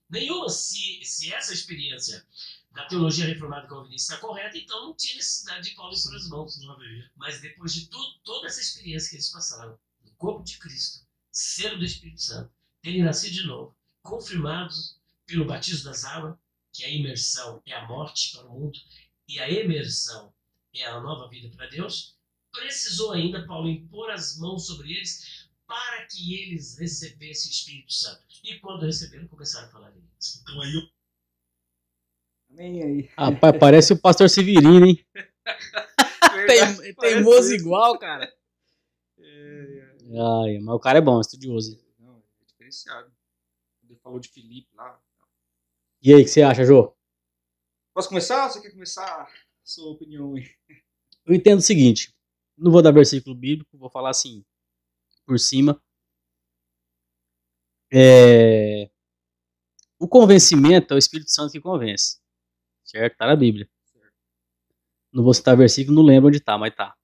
Nenhuma. Se essa experiência da teologia reformada calvinista está correta, então não tinha necessidade de Paulo impor as mãos. Não haveria. Mas depois de toda essa experiência que eles passaram, no corpo de Cristo, selo do Espírito Santo, terem nascido de novo, confirmados pelo batismo das águas, que a imersão é a morte para o mundo e a emersão é a nova vida para Deus, precisou ainda Paulo impor as mãos sobre eles para que eles recebessem o Espírito Santo. E quando receberam, começaram a falar em línguas. Então aí Amém aí. Rapaz, parece o pastor Severino, hein? Verdade, Teimoso parece igual, cara. isso. Ai, mas o cara é bom, estudioso. Não, é diferenciado. Ele falou de Filipe lá. E aí, o que você acha, Jô? Posso começar? Você quer começar a sua opinião aí? Eu entendo o seguinte, não vou dar versículo bíblico, vou falar assim, por cima. O convencimento é o Espírito Santo que convence, certo? Tá na Bíblia. Não vou citar versículo, não lembro onde tá, mas tá.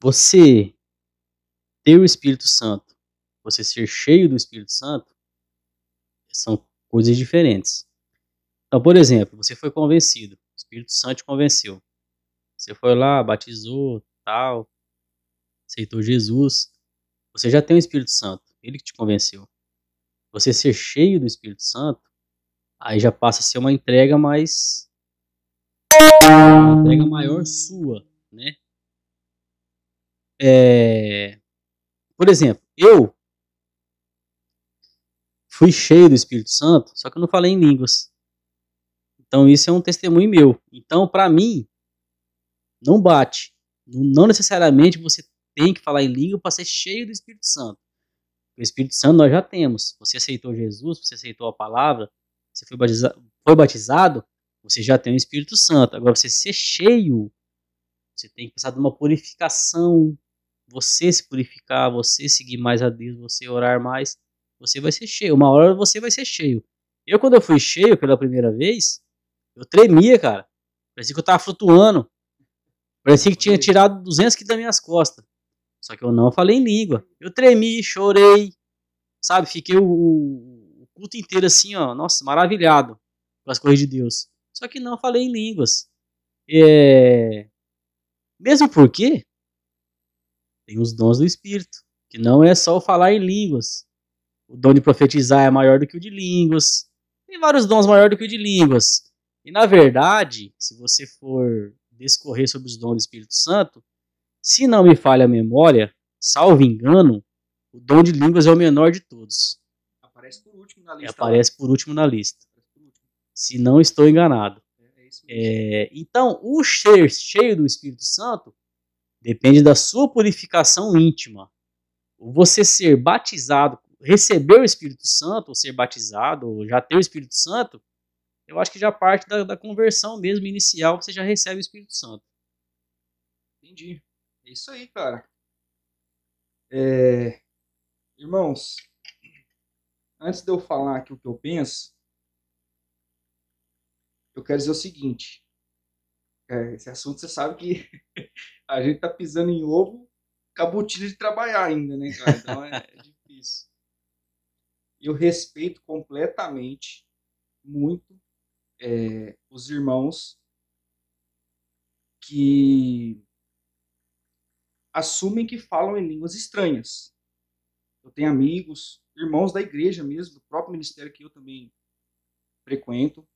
Você ter o Espírito Santo, você ser cheio do Espírito Santo, são coisas diferentes. Então, por exemplo, você foi convencido, o Espírito Santo te convenceu. Você foi lá, batizou, tal, aceitou Jesus. Você já tem o Espírito Santo, ele que te convenceu. Você ser cheio do Espírito Santo, aí já passa a ser uma entrega mais Uma entrega maior sua, né? Por exemplo, eu fui cheio do Espírito Santo, só que eu não falei em línguas. Então isso é um testemunho meu. Então, para mim, não bate. Não necessariamente você tem que falar em língua para ser cheio do Espírito Santo. O Espírito Santo nós já temos. Você aceitou Jesus, você aceitou a palavra, você foi batizado, você já tem o Espírito Santo. Agora, você ser cheio, você tem que passar de uma purificação, você se purificar, você seguir mais a Deus, você orar mais, você vai ser cheio. Uma hora você vai ser cheio. Quando eu fui cheio pela primeira vez, eu tremia, cara. Parecia que eu tava flutuando. Parecia que tinha tirado 200 quilos das minhas costas. Só que eu não falei em língua. Eu tremi, chorei, sabe? Fiquei o culto inteiro assim, ó, nossa, maravilhado com as coisas de Deus. Só que não falei em línguas. Mesmo porque tem os dons do Espírito, que não é só o falar em línguas. O dom de profetizar é maior do que o de línguas. Tem vários dons maiores do que o de línguas. E na verdade, se você for discorrer sobre os dons do Espírito Santo, se não me falha a memória, salvo engano, o dom de línguas é o menor de todos. Aparece por último na lista. Aparece por último na lista. Se não estou enganado. Então, o ser cheio do Espírito Santo depende da sua purificação íntima. Você ser batizado, receber o Espírito Santo, ou ser batizado, ou já ter o Espírito Santo, eu acho que já parte da conversão mesmo inicial, você já recebe o Espírito Santo. Entendi. É isso aí, cara. Irmãos, antes de eu falar aqui o que eu penso, eu quero dizer o seguinte. Esse assunto você sabe que a gente tá pisando em ovo com a botina de trabalhar ainda, né, cara? Então é difícil. Eu respeito completamente, muito, os irmãos que assumem que falam em línguas estranhas. Eu tenho amigos, irmãos da igreja mesmo, do próprio ministério que eu também frequento.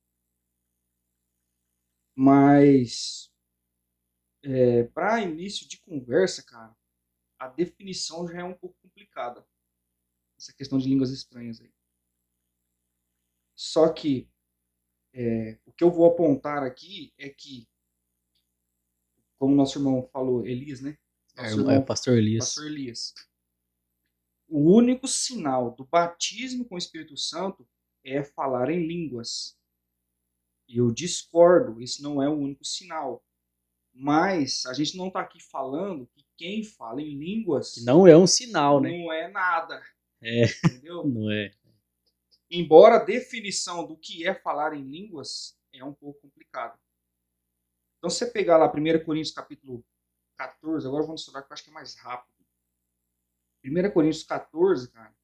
Mas, para início de conversa, cara, a definição já é um pouco complicada. Essa questão de línguas estranhas aí. Só que, o que eu vou apontar aqui é que, como nosso irmão falou, Elias, né? Pastor Elias. Pastor Elias. O único sinal do batismo com o Espírito Santo é falar em línguas. E eu discordo, isso não é o único sinal. Mas a gente não está aqui falando que quem fala em línguas... Não é um sinal, né? Não é nada. Entendeu? Não é. Embora a definição do que é falar em línguas é um pouco complicado. Então, se você pegar lá 1 Coríntios capítulo 14, agora vamos estudar que eu acho que é mais rápido. 1 Coríntios 14, cara,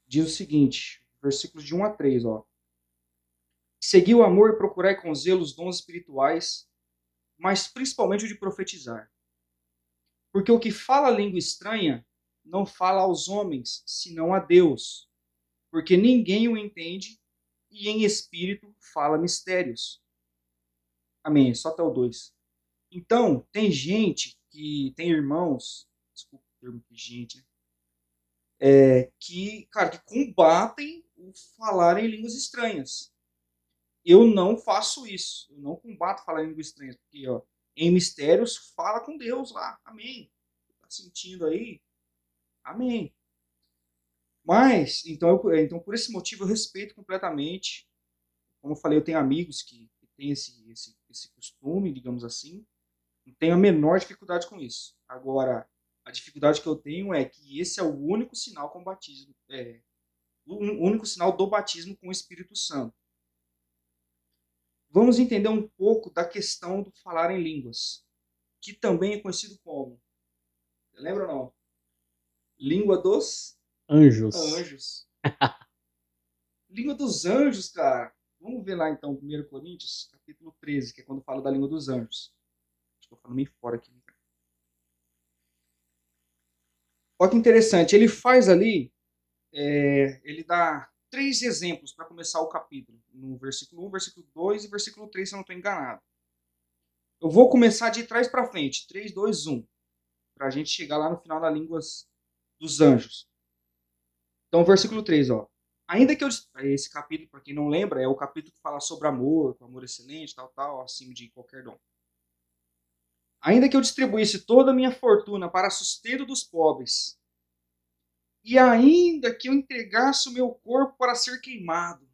diz o seguinte, versículos de 1 a 3, ó. Segui o amor e procurai com zelo os dons espirituais, mas principalmente o de profetizar. Porque o que fala língua estranha não fala aos homens, senão a Deus. Porque ninguém o entende e em espírito fala mistérios. Amém. Só até o 2. Então, tem gente que tem irmãos, desculpa o termo de gente, né? Que combatem o falar em línguas estranhas. Eu não faço isso. Eu não combato falar em línguas estranhas. Porque, ó, em mistérios, fala com Deus lá. Amém. Tá sentindo aí? Amém. Mas, então por esse motivo, eu respeito completamente. Como eu falei, eu tenho amigos que têm esse costume, digamos assim. Não tenho a menor dificuldade com isso. Agora, a dificuldade que eu tenho é que esse é o único sinal com batismo, o único sinal do batismo com o Espírito Santo. Vamos entender um pouco da questão do falar em línguas, que também é conhecido como, lembra ou não? Língua dos anjos. Língua dos anjos, cara. Vamos ver lá então 1 Coríntios, capítulo 13, que é quando fala da língua dos anjos. Estou falando meio fora aqui. Olha que interessante. Ele faz ali, ele dá 3 exemplos para começar o capítulo. No versículo 1, versículo 2 e versículo 3, se eu não estou enganado. Eu vou começar de trás para frente. 3, 2, 1. Para a gente chegar lá no final da língua dos anjos. Então, versículo 3, ó. Ainda que eu... Esse capítulo, para quem não lembra, é o capítulo que fala sobre amor, com amor excelente, tal, acima de qualquer dom. Ainda que eu distribuísse toda a minha fortuna para sustento dos pobres, e ainda que eu entregasse o meu corpo para ser queimado.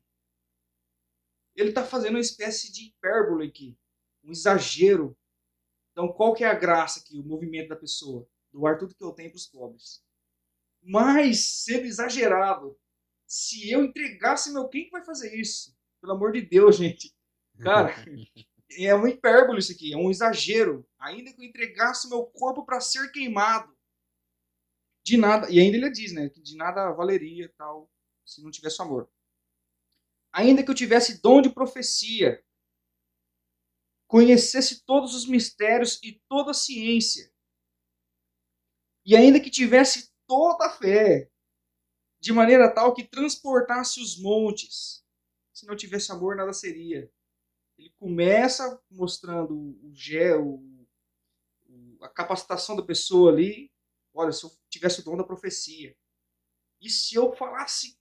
Ele está fazendo uma espécie de hipérbole aqui, um exagero. Então, qual que é a graça aqui, o movimento da pessoa? Doar tudo que eu tenho para os pobres. Mas, sendo exagerado, se eu entregasse meu... Quem que vai fazer isso? Pelo amor de Deus, gente. Cara, é uma hipérbole isso aqui, é um exagero. Ainda que eu entregasse meu corpo para ser queimado, de nada, e ainda ele diz, né, que de nada valeria tal, se não tivesse amor. Ainda que eu tivesse dom de profecia, conhecesse todos os mistérios e toda a ciência, e ainda que tivesse toda a fé, de maneira tal que transportasse os montes, se não tivesse amor, nada seria. Ele começa mostrando a capacitação da pessoa ali. Olha, se eu tivesse o dom da profecia, e se eu falasse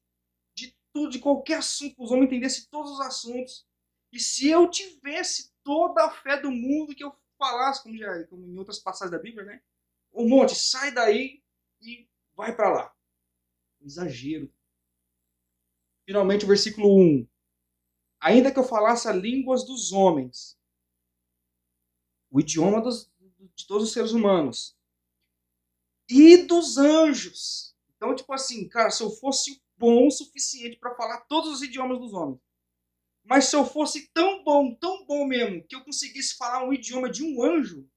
de tudo, de qualquer assunto, os homens entendessem todos os assuntos, e se eu tivesse toda a fé do mundo que eu falasse, como em outras passagens da Bíblia, né? O monte, sai daí e vai para lá. Exagero. Finalmente, o versículo 1. Ainda que eu falasse as línguas dos homens, o idioma de todos os seres humanos, e dos anjos. Então, tipo assim, cara, se eu fosse bom o suficiente para falar todos os idiomas dos homens, mas se eu fosse tão bom mesmo, que eu conseguisse falar um idioma de um anjo,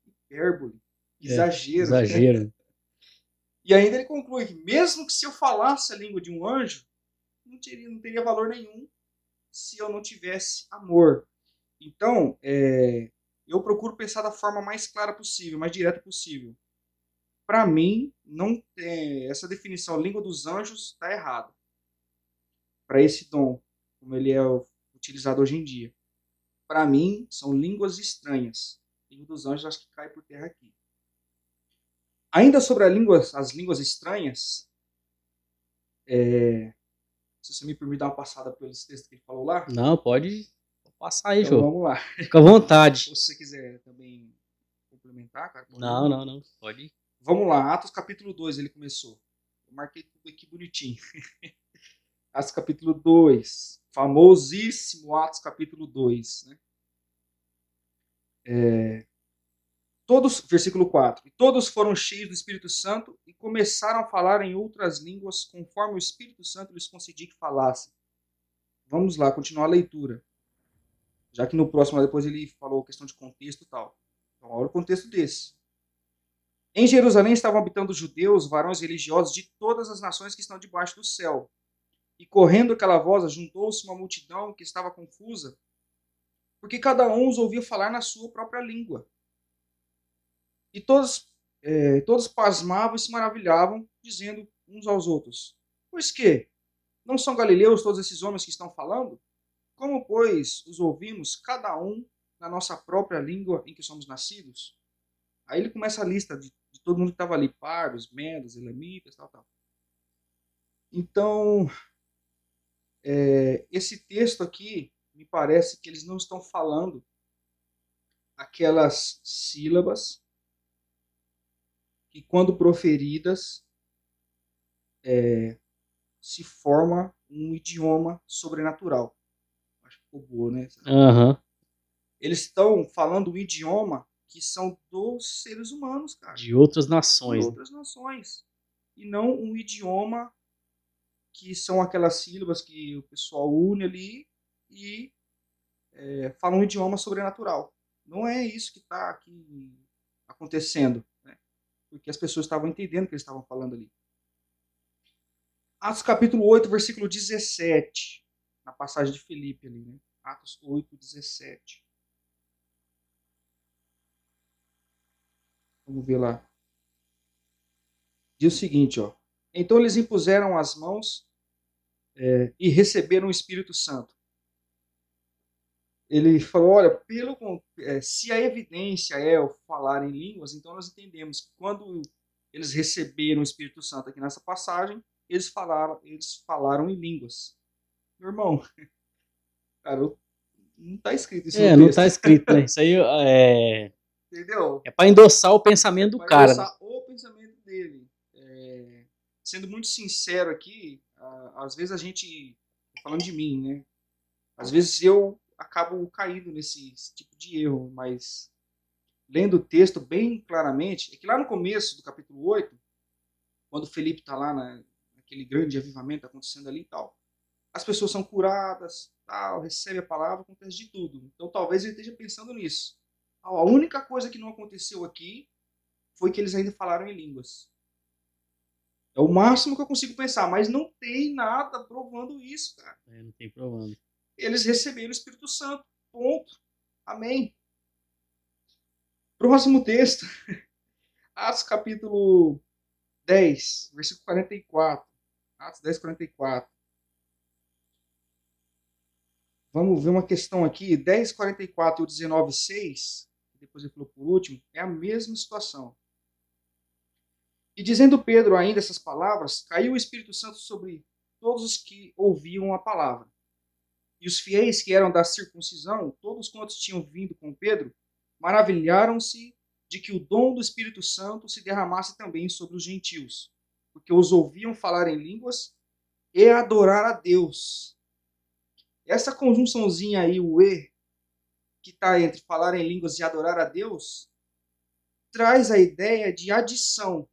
hipérbole, exagero. Exagero. E ainda ele conclui que mesmo que se eu falasse a língua de um anjo, não teria valor nenhum se eu não tivesse amor. Então, eu procuro pensar da forma mais clara possível, mais direta possível. Para mim, não essa definição, língua dos anjos, está errada. Para esse dom, como ele é utilizado hoje em dia. Para mim, são línguas estranhas. Língua dos anjos, acho que cai por terra aqui. Ainda sobre as línguas estranhas, se você me permite dar uma passada pelos textos que ele falou lá. Não, pode passar aí, então, Jô. Vamos lá. Fica à vontade. Ou se você quiser também complementar, cara. Não. Pode ir. Vamos lá, Atos capítulo 2, ele começou. Eu marquei tudo aqui bonitinho. Atos capítulo 2. Famosíssimo Atos capítulo 2. Né? Versículo 4. E todos foram cheios do Espírito Santo e começaram a falar em outras línguas, conforme o Espírito Santo lhes concedia que falassem. Vamos lá, continuar a leitura. Já que no próximo, depois ele falou questão de contexto e tal. Então, olha o contexto desse. Em Jerusalém estavam habitando judeus, varões religiosos de todas as nações que estão debaixo do céu. E correndo aquela voz, juntou-se uma multidão que estava confusa, porque cada um os ouvia falar na sua própria língua. E todos pasmavam e se maravilhavam, dizendo uns aos outros: Pois que? Não são galileus todos esses homens que estão falando? Como, pois, os ouvimos, cada um na nossa própria língua em que somos nascidos? Aí ele começa a lista de todo mundo que estava ali, pardos, medos, elamitas, tal. Então, esse texto aqui, me parece que eles não estão falando aquelas sílabas que, quando proferidas, se forma um idioma sobrenatural. Acho que ficou boa, né? Uhum. Eles estão falando um idioma que são dos seres humanos, cara. De outras nações. De outras nações. E não um idioma que são aquelas sílabas que o pessoal une ali e fala um idioma sobrenatural. Não é isso que está aqui acontecendo, né? Porque as pessoas estavam entendendo o que eles estavam falando ali. Atos capítulo 8, versículo 17, na passagem de Filipe ali, né? Atos 8, 17. Vamos ver lá. Diz o seguinte, ó. Então eles impuseram as mãos e receberam o Espírito Santo. Ele falou, olha, se a evidência é o falar em línguas, então nós entendemos que quando eles receberam o Espírito Santo aqui nessa passagem, eles falaram em línguas. Meu irmão, cara, não está escrito isso no texto. Não está escrito, né? Isso aí entendeu? É para endossar o pensamento do cara. Para endossar o pensamento dele. Sendo muito sincero aqui, às vezes a gente, falando de mim, né? Às vezes eu acabo caindo nesse tipo de erro, mas lendo o texto bem claramente, é que lá no começo do capítulo 8, quando o Felipe está lá naquele grande avivamento acontecendo ali e tal, as pessoas são curadas, tal, recebem a palavra, acontece de tudo. Então talvez ele esteja pensando nisso. A única coisa que não aconteceu aqui foi que eles ainda falaram em línguas. É o máximo que eu consigo pensar, mas não tem nada provando isso, cara. Não tem provando. Eles receberam o Espírito Santo. Ponto. Amém. Próximo texto. Atos capítulo 10, versículo 44. Atos 10, 44. Vamos ver uma questão aqui. 10, 44 e o 19, 6. Depois ele falou por último. É a mesma situação. E dizendo Pedro ainda essas palavras, caiu o Espírito Santo sobre todos os que ouviam a palavra. E os fiéis que eram da circuncisão, todos quantos tinham vindo com Pedro, maravilharam-se de que o dom do Espírito Santo se derramasse também sobre os gentios, porque os ouviam falar em línguas e adorar a Deus. Essa conjunçãozinha aí, o "e", que está entre falar em línguas e adorar a Deus, traz a ideia de adição.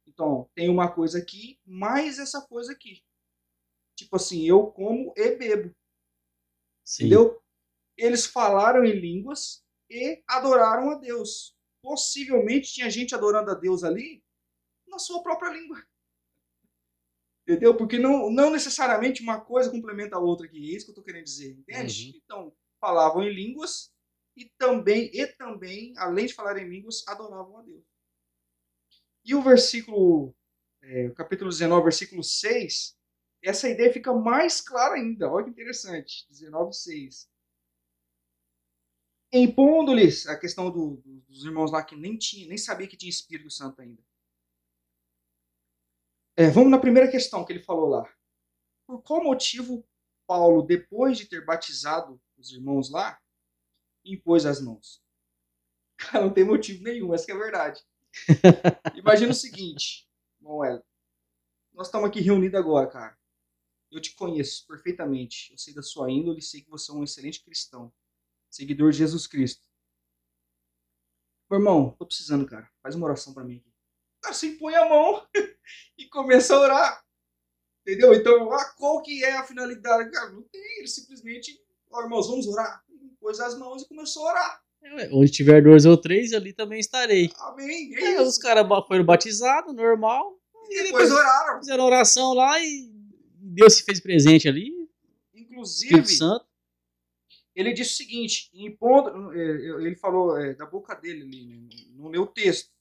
Então, tem uma coisa aqui, mais essa coisa aqui. Tipo assim, eu como e bebo. Sim. Entendeu? Eles falaram em línguas e adoraram a Deus. Possivelmente tinha gente adorando a Deus ali na sua própria língua. Entendeu? Porque não necessariamente uma coisa complementa a outra aqui. É isso que eu estou querendo dizer. Entende? Uhum. Então, falavam em línguas e também, além de falar em línguas, adoravam a Deus. E o versículo, capítulo 19, versículo 6, essa ideia fica mais clara ainda. Olha que interessante. 19, 6. Impondo-lhes a questão dos irmãos lá que nem sabia que tinha Espírito Santo ainda. Vamos na primeira questão que ele falou lá. Por qual motivo Paulo, depois de ter batizado os irmãos lá, impôs as mãos? Cara, não tem motivo nenhum, essa que é a verdade. Imagina o seguinte, Moel. Nós estamos aqui reunidos agora, cara. Eu te conheço perfeitamente. Eu sei da sua índole, sei que você é um excelente cristão. Seguidor de Jesus Cristo. Meu irmão, tô precisando, cara. Faz uma oração pra mim aqui. Assim, põe a mão e começa a orar. Entendeu? Então, qual que é a finalidade? Cara, não tem. Ele simplesmente, irmãos, vamos orar. Ele pôs as mãos e começou a orar. Onde tiver 2 ou 3, ali também estarei. Amém. Os caras foram batizados, normal. E depois oraram. Fizeram oração lá e Deus se fez presente ali. Inclusive, Espírito Santo. Ele disse o seguinte, ele falou da boca dele ali, no meu texto.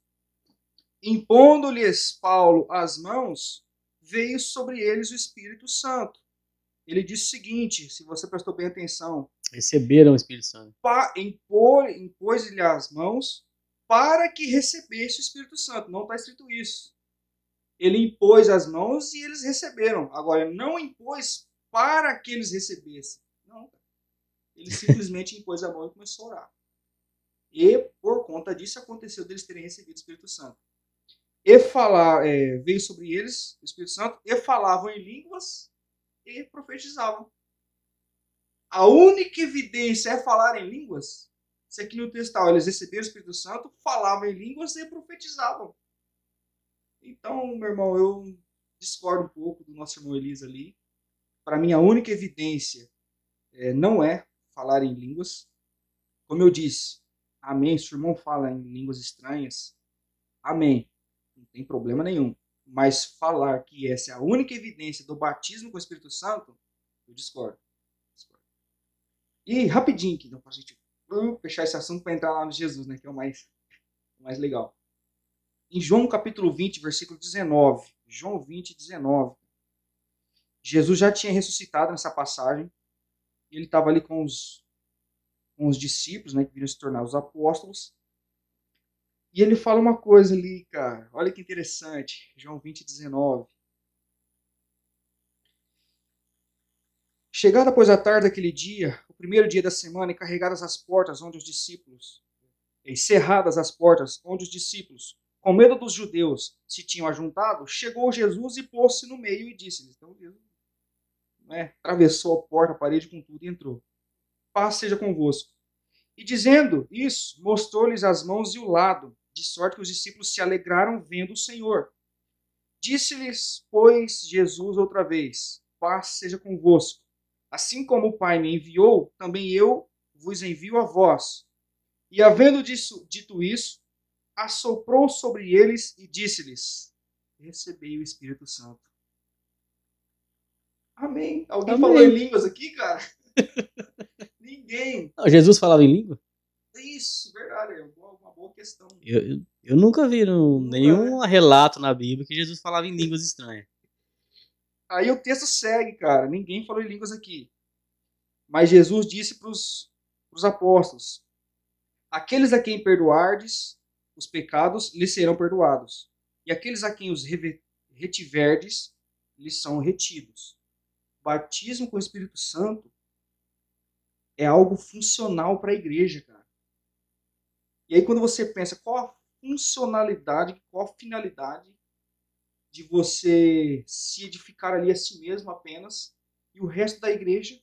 Impondo-lhes Paulo as mãos, veio sobre eles o Espírito Santo. Ele disse o seguinte, se você prestou bem atenção. Receberam o Espírito Santo. Impôs-lhe as mãos para que recebesse o Espírito Santo. Não está escrito isso. Ele impôs as mãos e eles receberam. Agora, não impôs para que eles recebessem. Não. Ele simplesmente impôs a mão e começou a orar. E, por conta disso, aconteceu deles terem recebido o Espírito Santo. Veio sobre eles o Espírito Santo e falavam em línguas e profetizavam. A única evidência é falar em línguas. Se aqui no texto eles receberam o Espírito Santo, falavam em línguas e profetizavam. Então, meu irmão, eu discordo um pouco do nosso irmão Elisa ali. Para mim, a única evidência não é falar em línguas. Como eu disse, amém, se o irmão fala em línguas estranhas, amém, não tem problema nenhum. Mas falar que essa é a única evidência do batismo com o Espírito Santo, eu discordo. E rapidinho aqui, para a gente fechar esse assunto para entrar lá no Jesus, né, que é o mais legal. Em João capítulo 20, versículo 19. João 20, 19. Jesus já tinha ressuscitado nessa passagem. E ele estava ali com os discípulos, né, que viriam se tornar os apóstolos. E ele fala uma coisa ali, cara. Olha que interessante. João 20:19. Chegada, pois, a tarde daquele dia, o primeiro dia da semana, e carregadas as portas onde os discípulos, e cerradas as portas onde os discípulos, com medo dos judeus, se tinham ajuntado, chegou Jesus e pôs-se no meio e disse-lhes. Então, Jesus, né, atravessou a porta, a parede com tudo e entrou. Paz seja convosco. E dizendo isso, mostrou-lhes as mãos e o lado, de sorte que os discípulos se alegraram vendo o Senhor. Disse-lhes, pois, Jesus outra vez, paz seja convosco. Assim como o Pai me enviou, também eu vos envio a vós. E havendo dito isso, assoprou sobre eles e disse-lhes, recebei o Espírito Santo. Amém. Alguém Amém. falou em línguas aqui, cara? Ninguém. Não, Jesus falava em língua? Isso, verdade. É uma boa questão. Eu nunca vi nenhum relato na Bíblia que Jesus falava em línguas estranhas. Aí o texto segue, cara. Ninguém falou em línguas aqui. Mas Jesus disse para os apóstolos, aqueles a quem perdoardes os pecados, lhes serão perdoados. E aqueles a quem os retiverdes, lhes são retidos. O batismo com o Espírito Santo é algo funcional para a igreja, cara. E aí quando você pensa qual a funcionalidade, qual a finalidade de você se edificar ali a si mesmo apenas e o resto da igreja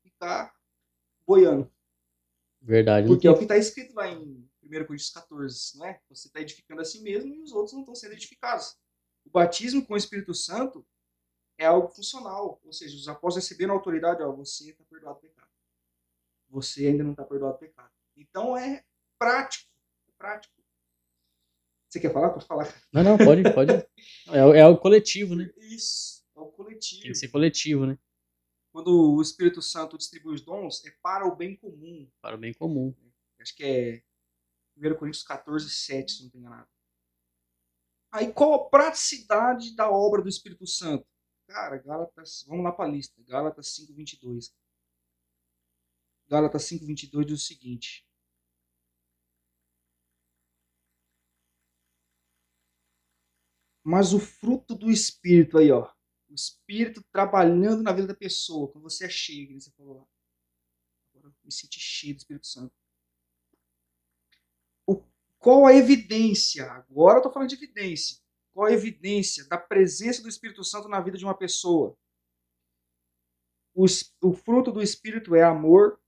ficar boiando. Verdade. Porque é o que está escrito lá em 1 Coríntios 14, não é? Você está edificando a si mesmo e os outros não estão sendo edificados. O batismo com o Espírito Santo é algo funcional, ou seja, os apóstolos receberam a autoridade, ó, você está perdoado do pecado. Você ainda não está perdoado do pecado. Então é prático. É prático. Você quer falar? Pode falar. Não, pode. É algo coletivo, né? Isso, é o coletivo. Tem que ser coletivo, né? Quando o Espírito Santo distribui os dons, é para o bem comum. Para o bem comum. Acho que é 1 Coríntios 14, 7, se não me engano. Aí qual a praticidade da obra do Espírito Santo? Cara, Gálatas, vamos lá para a lista. Gálatas 5:22. Gálatas 5:22 diz o seguinte. Mas o fruto do Espírito aí, ó. O Espírito trabalhando na vida da pessoa. Quando você é cheio, que você falou lá. Agora eu me senti cheio do Espírito Santo. Qual a evidência? Agora eu estou falando de evidência. Qual a evidência da presença do Espírito Santo na vida de uma pessoa? O fruto do Espírito é amor,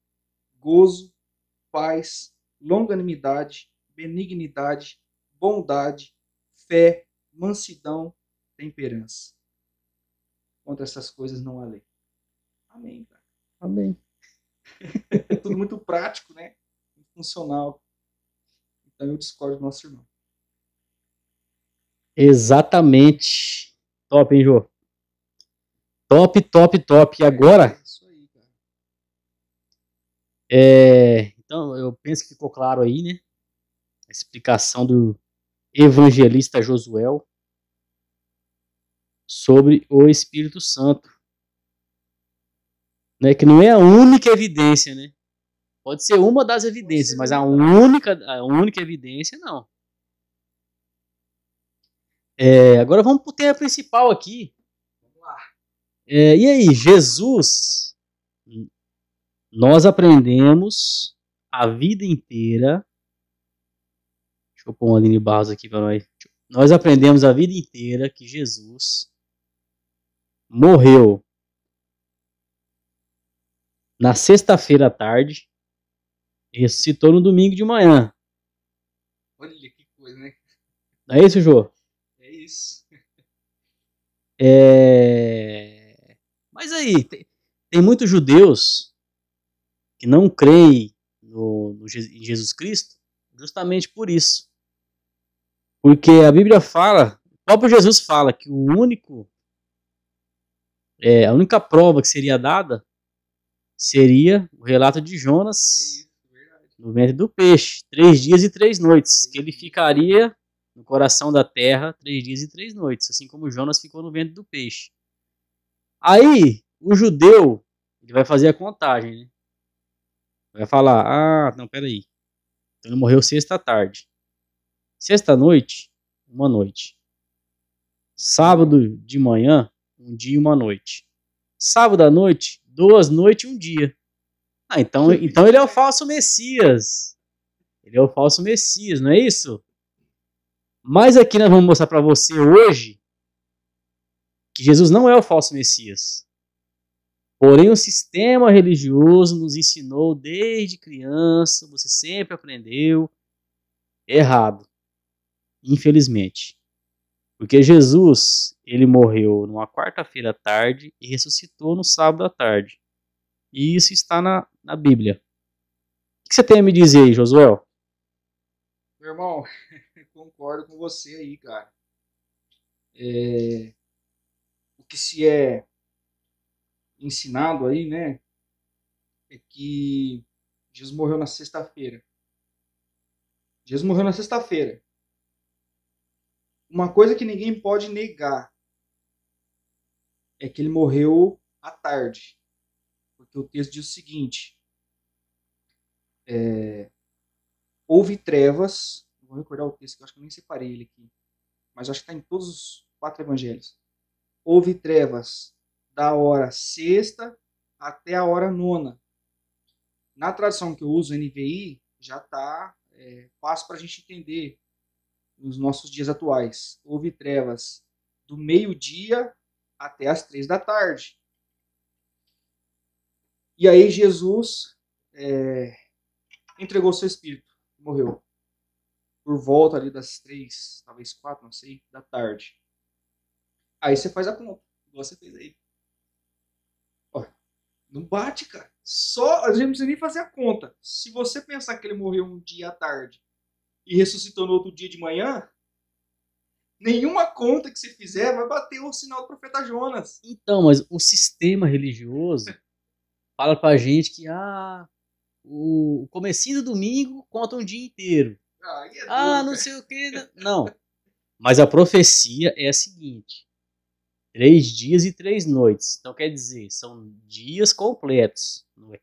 gozo, paz, longanimidade, benignidade, bondade, fé, mansidão, temperança. Contra essas coisas não há lei. Amém, cara. Amém. É tudo muito prático, né? Muito funcional. Então eu discordo do nosso irmão. Exatamente. Top, hein, Jô? Top. E agora? É isso aí, cara. Então, eu penso que ficou claro aí, né? A explicação do evangelista Josuel sobre o Espírito Santo. Né? Que não é a única evidência, né? Pode ser uma das evidências, mas a única evidência, não. Agora vamos para o tema principal aqui. Vamos lá. E aí, Jesus, nós aprendemos a vida inteira. Deixa eu pôr uma linha de base aqui para nós. Nós aprendemos a vida inteira que Jesus morreu na sexta-feira à tarde e ressuscitou no domingo de manhã. Olha que coisa, né? Não é isso, Jô? É isso. Mas aí, tem muitos judeus que não creem em Jesus Cristo justamente por isso. Porque a Bíblia fala, o próprio Jesus fala que a única prova que seria dada seria o relato de Jonas no ventre do peixe, 3 dias e 3 noites, que ele ficaria no coração da terra 3 dias e 3 noites, assim como Jonas ficou no ventre do peixe. Aí, o judeu, ele vai fazer a contagem, né? Vai falar, não, peraí. Então ele morreu sexta à tarde. Sexta à noite, uma noite. Sábado de manhã, um dia e uma noite. Sábado à noite, 2 noites e um dia. Então ele é o falso Messias. Ele é o falso Messias, não é isso? Mas aqui nós vamos mostrar para você hoje que Jesus não é o falso Messias. Porém, o sistema religioso nos ensinou desde criança, você sempre aprendeu errado. Infelizmente. Porque Jesus, ele morreu numa quarta-feira à tarde e ressuscitou no sábado à tarde. E isso está na Bíblia. O que você tem a me dizer aí, Josué? Meu irmão, concordo com você aí, cara. O que se é ensinado aí, né, é que Jesus morreu na sexta-feira. Jesus morreu na sexta-feira. Uma coisa que ninguém pode negar é que ele morreu à tarde. Porque o texto diz o seguinte: houve trevas. Vou recordar o texto, que eu acho que eu nem separei ele aqui. Mas acho que está em todos os 4 evangelhos. Houve trevas da hora sexta até a hora nona. Na tradução que eu uso, NVI, já está fácil para a gente entender nos nossos dias atuais. Houve trevas do meio-dia até as 3 da tarde. E aí Jesus entregou seu espírito, morreu. Por volta ali das 3, talvez 4, não sei, da tarde. Aí você faz a conta, igual você fez aí. Ó, não bate, cara. A gente não precisa nem fazer a conta. Se você pensar que ele morreu um dia à tarde e ressuscitou no outro dia de manhã, nenhuma conta que você fizer vai bater o sinal do profeta Jonas. Então, mas o sistema religioso fala pra gente que o comecinho do domingo conta um dia inteiro. Não sei o que. Não. Mas a profecia é a seguinte: 3 dias e 3 noites. Então quer dizer, são dias completos. Não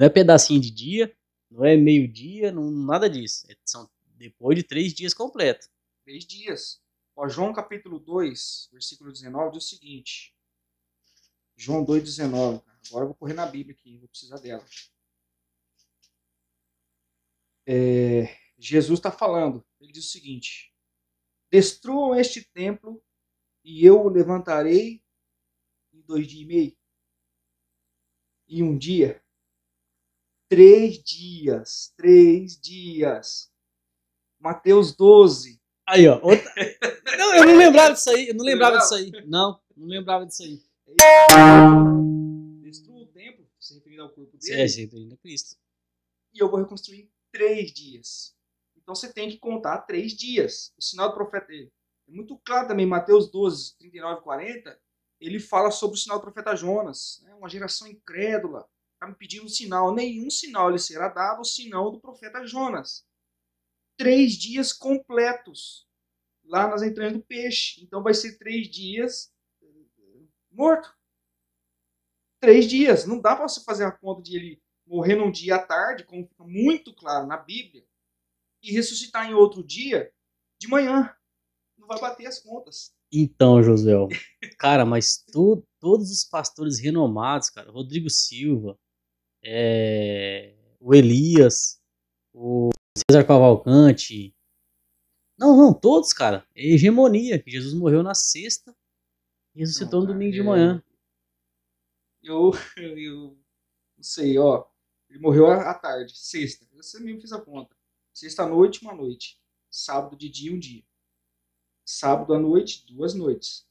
é pedacinho de dia, não é meio-dia, nada disso. São depois de 3 dias completos. 3 dias. Ó, João capítulo 2, versículo 19, diz o seguinte. João 2,19. Agora eu vou correr na Bíblia aqui, vou precisar dela. Jesus está falando. Ele diz o seguinte: destruam este templo e eu o levantarei em 2 dias e meio. Em um dia. 3 dias. 3 dias. Mateus 12. Aí, ó. Não, eu não lembrava disso aí. Não lembrava disso aí. Destrua o templo, se referindo ao corpo Sim, dele. se referindo a Cristo. E eu vou reconstruir em 3 dias. Então você tem que contar 3 dias. O sinal do profeta dele. É muito claro também, Mateus 12, 39 e 40, ele fala sobre o sinal do profeta Jonas. Uma geração incrédula. Está me pedindo um sinal. Nenhum sinal lhe será dado, senão do profeta Jonas. 3 dias completos. Lá nas entranhas do peixe. Então vai ser 3 dias morto. 3 dias. Não dá para você fazer a conta de ele morrer num dia à tarde, como fica muito claro na Bíblia, e ressuscitar em outro dia de manhã. Não vai bater as contas. Então, Josué, cara, mas todos os pastores renomados, cara, Rodrigo Silva, o Elias, o César Cavalcante, não, todos, cara, é hegemonia, que Jesus morreu na sexta e ressuscitou no domingo de manhã. Eu não sei, ó, ele morreu à tarde, sexta, você mesmo fez a conta, sexta à noite, uma noite, sábado de dia, um dia. Sábado à noite, 2 noites.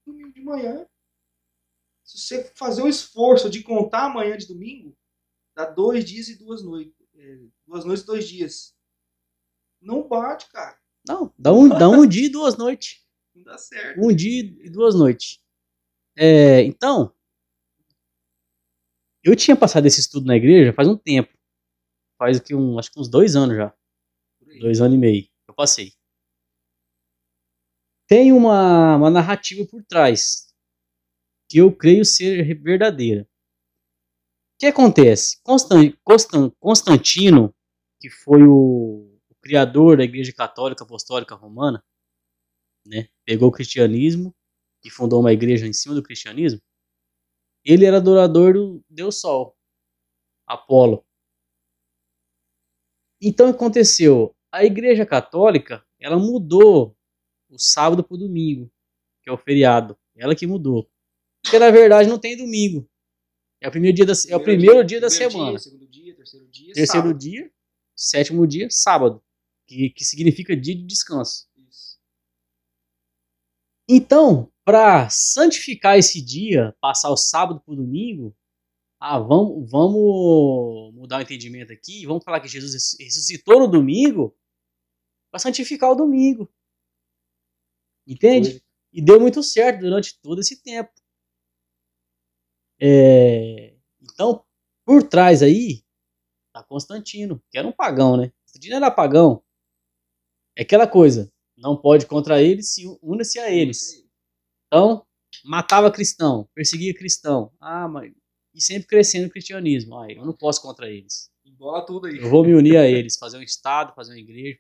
Domingo de manhã, se você fazer o esforço de contar a manhã de domingo, dá 2 dias e 2 noites. 2 noites e 2 dias. Não bate, cara. Não, dá um dia e 2 noites. Não dá certo. 1 dia e 2 noites. Então, eu tinha passado esse estudo na igreja faz um tempo. Faz aqui acho que uns 2 anos já. 2 anos e meio. Eu passei. Tem uma narrativa por trás. que eu creio ser verdadeira. O que acontece? Constantino, que foi o criador da Igreja Católica Apostólica Romana, né, pegou o cristianismo e fundou uma igreja em cima do cristianismo. Ele era adorador do Deus Sol, Apolo. Então aconteceu, a Igreja Católica, ela mudou o sábado para o domingo, que é o feriado. Ela que mudou. Porque na verdade não tem domingo. É o primeiro dia da semana. Segundo dia, terceiro dia, Terceiro sábado. dia, sétimo dia, sábado. Que significa dia de descanso. Isso. Então, para santificar esse dia, passar o sábado para o domingo, vamos mudar o entendimento aqui, vamos falar que Jesus ressuscitou no domingo para santificar o domingo. Entende? E deu muito certo durante todo esse tempo. Então, por trás aí, tá Constantino, que era um pagão, né? Constantino era pagão. É aquela coisa, não pode contra eles, une-se a eles. Então, matava cristão, perseguia cristão. Mas... E sempre crescendo o cristianismo. Eu não posso contra eles. Embola tudo aí. Eu vou me unir a eles, fazer um estado, fazer uma igreja,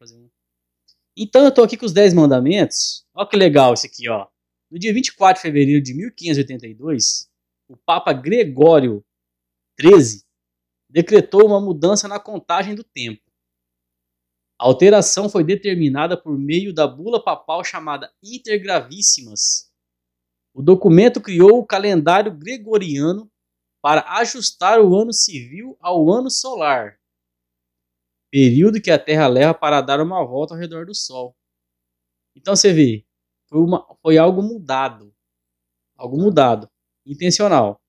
Então eu tô aqui com os 10 mandamentos. Olha que legal isso aqui, ó. No dia 24 de fevereiro de 1582, o Papa Gregório XIII decretou uma mudança na contagem do tempo. A alteração foi determinada por meio da bula papal chamada Intergravíssimas. O documento criou o calendário gregoriano para ajustar o ano civil ao ano solar, período que a Terra leva para dar uma volta ao redor do Sol. Então você vê, foi algo mudado, intencional.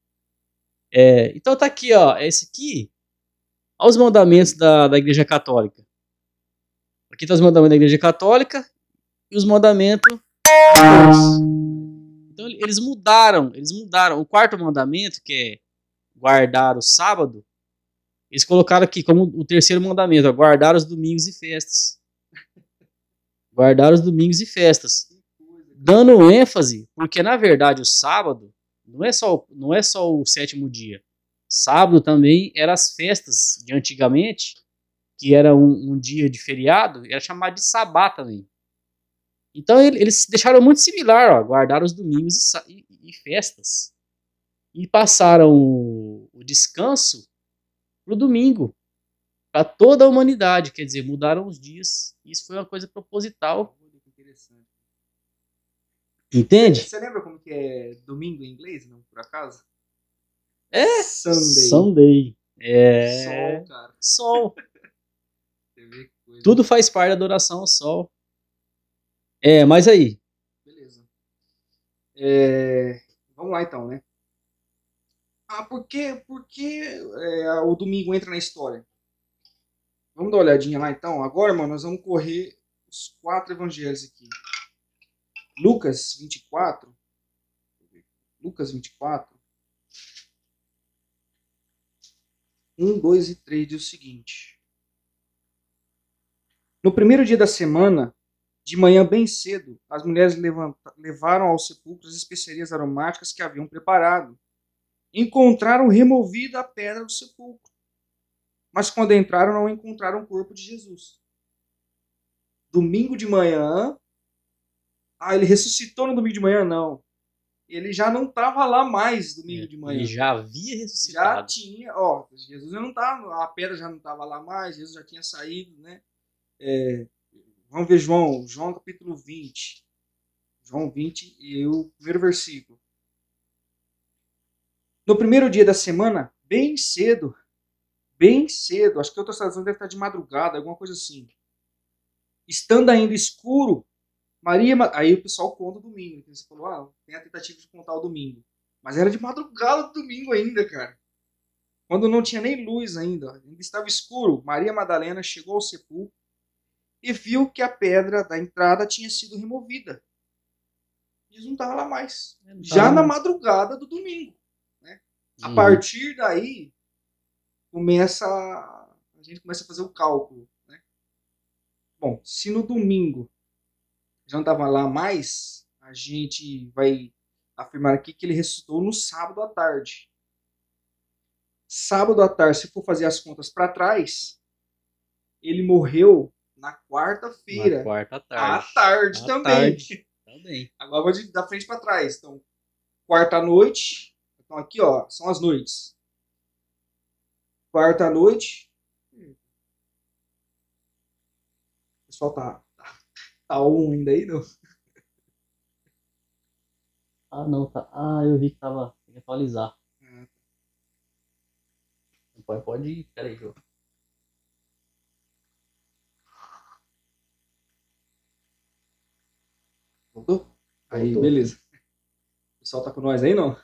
Então tá aqui, ó, esse aqui, olha os mandamentos da Igreja Católica. Aqui tá os mandamentos da Igreja Católica e os mandamentos de Deus. Então eles mudaram. O quarto mandamento, que é guardar o sábado, eles colocaram aqui como o terceiro mandamento, guardar os domingos e festas. Guardar os domingos e festas. Dando ênfase, porque na verdade o sábado não é só o sétimo dia. Sábado também eram as festas de antigamente, que era um dia de feriado, era chamado de sabá também. Então eles deixaram muito similar, guardar os domingos e festas. E passaram o descanso para o domingo, para toda a humanidade, quer dizer, mudaram os dias. Isso foi uma coisa proposital. Interessante. Entende? Você lembra como que é domingo em inglês, não, por acaso? Sunday. Sol, cara. Sol. Você vê que coisa. Tudo faz parte da adoração ao sol. Mas aí. Beleza. Vamos lá então, né? Por que o domingo entra na história? Vamos dar uma olhadinha lá então. Agora, mano, nós vamos correr os 4 evangelhos aqui. Lucas 24. 1, 2 e 3 diz o seguinte. No primeiro dia da semana, de manhã bem cedo, as mulheres levaram ao sepulcro as especiarias aromáticas que haviam preparado. Encontraram removida a pedra do sepulcro. Mas quando entraram, não encontraram o corpo de Jesus. Domingo de manhã... ele ressuscitou no domingo de manhã? Não. Ele já não estava lá mais domingo de manhã. Ele já havia ressuscitado. Já tinha... Jesus já não estava... A pedra já não estava lá mais. Jesus já tinha saído, né? Vamos ver João capítulo 20. João 20 e o primeiro versículo. No primeiro dia da semana, bem cedo, acho que outras traduções devem estar de madrugada, alguma coisa assim. Estando ainda escuro, Maria... Aí o pessoal conta o domingo. Você falou, tem a tentativa de contar o domingo. Mas era de madrugada do domingo ainda, cara. Quando não tinha nem luz ainda estava escuro, Maria Madalena chegou ao sepulcro e viu que a pedra da entrada tinha sido removida. Jesus não estava lá mais. Já na madrugada do domingo. Né? A partir daí, a gente começa a fazer o cálculo. Né? Bom, se no domingo já não estava lá mais, a gente vai afirmar aqui que ele ressuscitou no sábado à tarde. Sábado à tarde, se for fazer as contas para trás, ele morreu na quarta-feira. Na quarta à À tarde. tarde À também. tarde. Também. Agora vou da frente para trás. Então, quarta à noite. Então aqui, ó, são as noites. Quarta à noite. O pessoal tá on ainda aí, não? Ah, não, tá. Ah, eu vi que tava. Tem que atualizar. Pode ir. Pera aí, Jô. Voltou? Aí, Voltou. beleza. O pessoal tá com nós aí, não?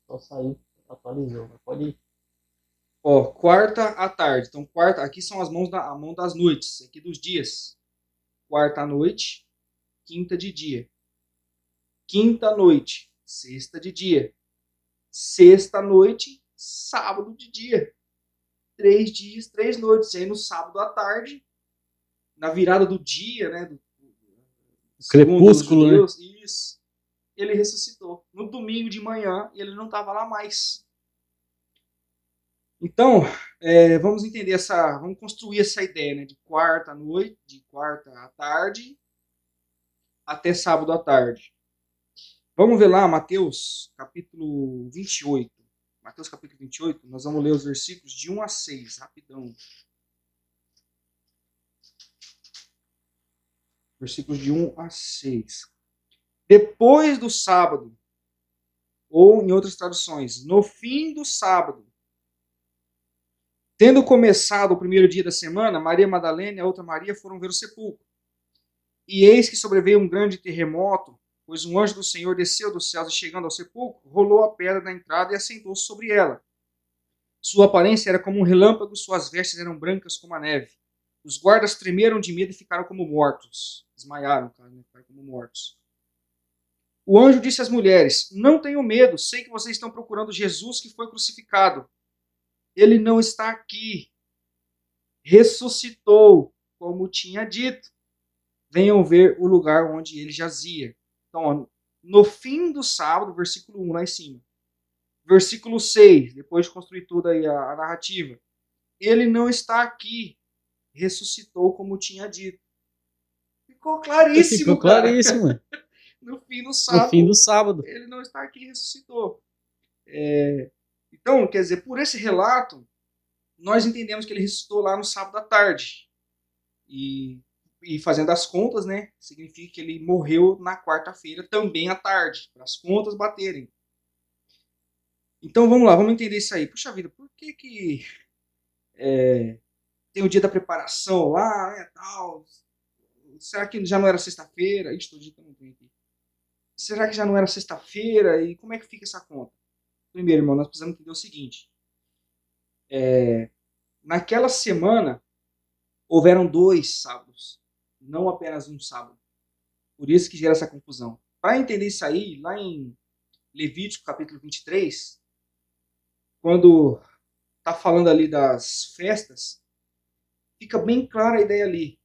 Só saiu, atualizou. Mas pode ir. Ó, quarta à tarde. Então, quarta, aqui são a mão das noites, aqui dos dias. Quarta à noite, quinta de dia. Quinta à noite, sexta de dia. Sexta à noite, sábado de dia. 3 dias, 3 noites. E aí no sábado à tarde, na virada do dia, né? Do Crepúsculo, né? Isso. Ele ressuscitou. No domingo de manhã, ele não estava lá mais. Então, vamos entender vamos construir essa ideia, né? De quarta à noite, de quarta à tarde, até sábado à tarde. Vamos ver lá Mateus capítulo 28. Mateus capítulo 28, nós vamos ler os versículos de 1 a 6, rapidão. Versículos de 1 a 6. Depois do sábado, ou em outras traduções, no fim do sábado, tendo começado o primeiro dia da semana, Maria Madalena e a outra Maria foram ver o sepulcro. E eis que sobreveio um grande terremoto, pois um anjo do Senhor desceu dos céus e, chegando ao sepulcro, rolou a pedra da entrada e assentou-se sobre ela. Sua aparência era como um relâmpago, suas vestes eram brancas como a neve. Os guardas tremeram de medo e ficaram como mortos. Desmaiaram, ficaram como mortos. O anjo disse às mulheres: não tenham medo, sei que vocês estão procurando Jesus que foi crucificado. Ele não está aqui. Ressuscitou, como tinha dito. Venham ver o lugar onde ele jazia. Então, ó, no fim do sábado, versículo 1 lá em cima. Versículo 6, depois de construir toda aí a narrativa. Ele não está aqui. Ressuscitou, como tinha dito. Ficou claríssimo, Ficou claríssimo, mano. No fim do sábado. No fim do sábado. Ele não está aqui, ressuscitou. Então, quer dizer, por esse relato, nós entendemos que ele ressuscitou lá no sábado à tarde. E fazendo as contas, né, significa que ele morreu na quarta-feira também à tarde, para as contas baterem. Então vamos lá, vamos entender isso aí. Puxa vida, por que tem o dia da preparação lá, né, tal? Será que já não era sexta-feira? Estou digitando aqui. Será que já não era sexta-feira? E como é que fica essa conta? Primeiro, irmão, nós precisamos entender o seguinte. Naquela semana, houveram 2 sábados, não apenas um sábado. Por isso que gera essa confusão. Para entender isso aí, lá em Levítico capítulo 23, quando está falando ali das festas, fica bem clara a ideia ali.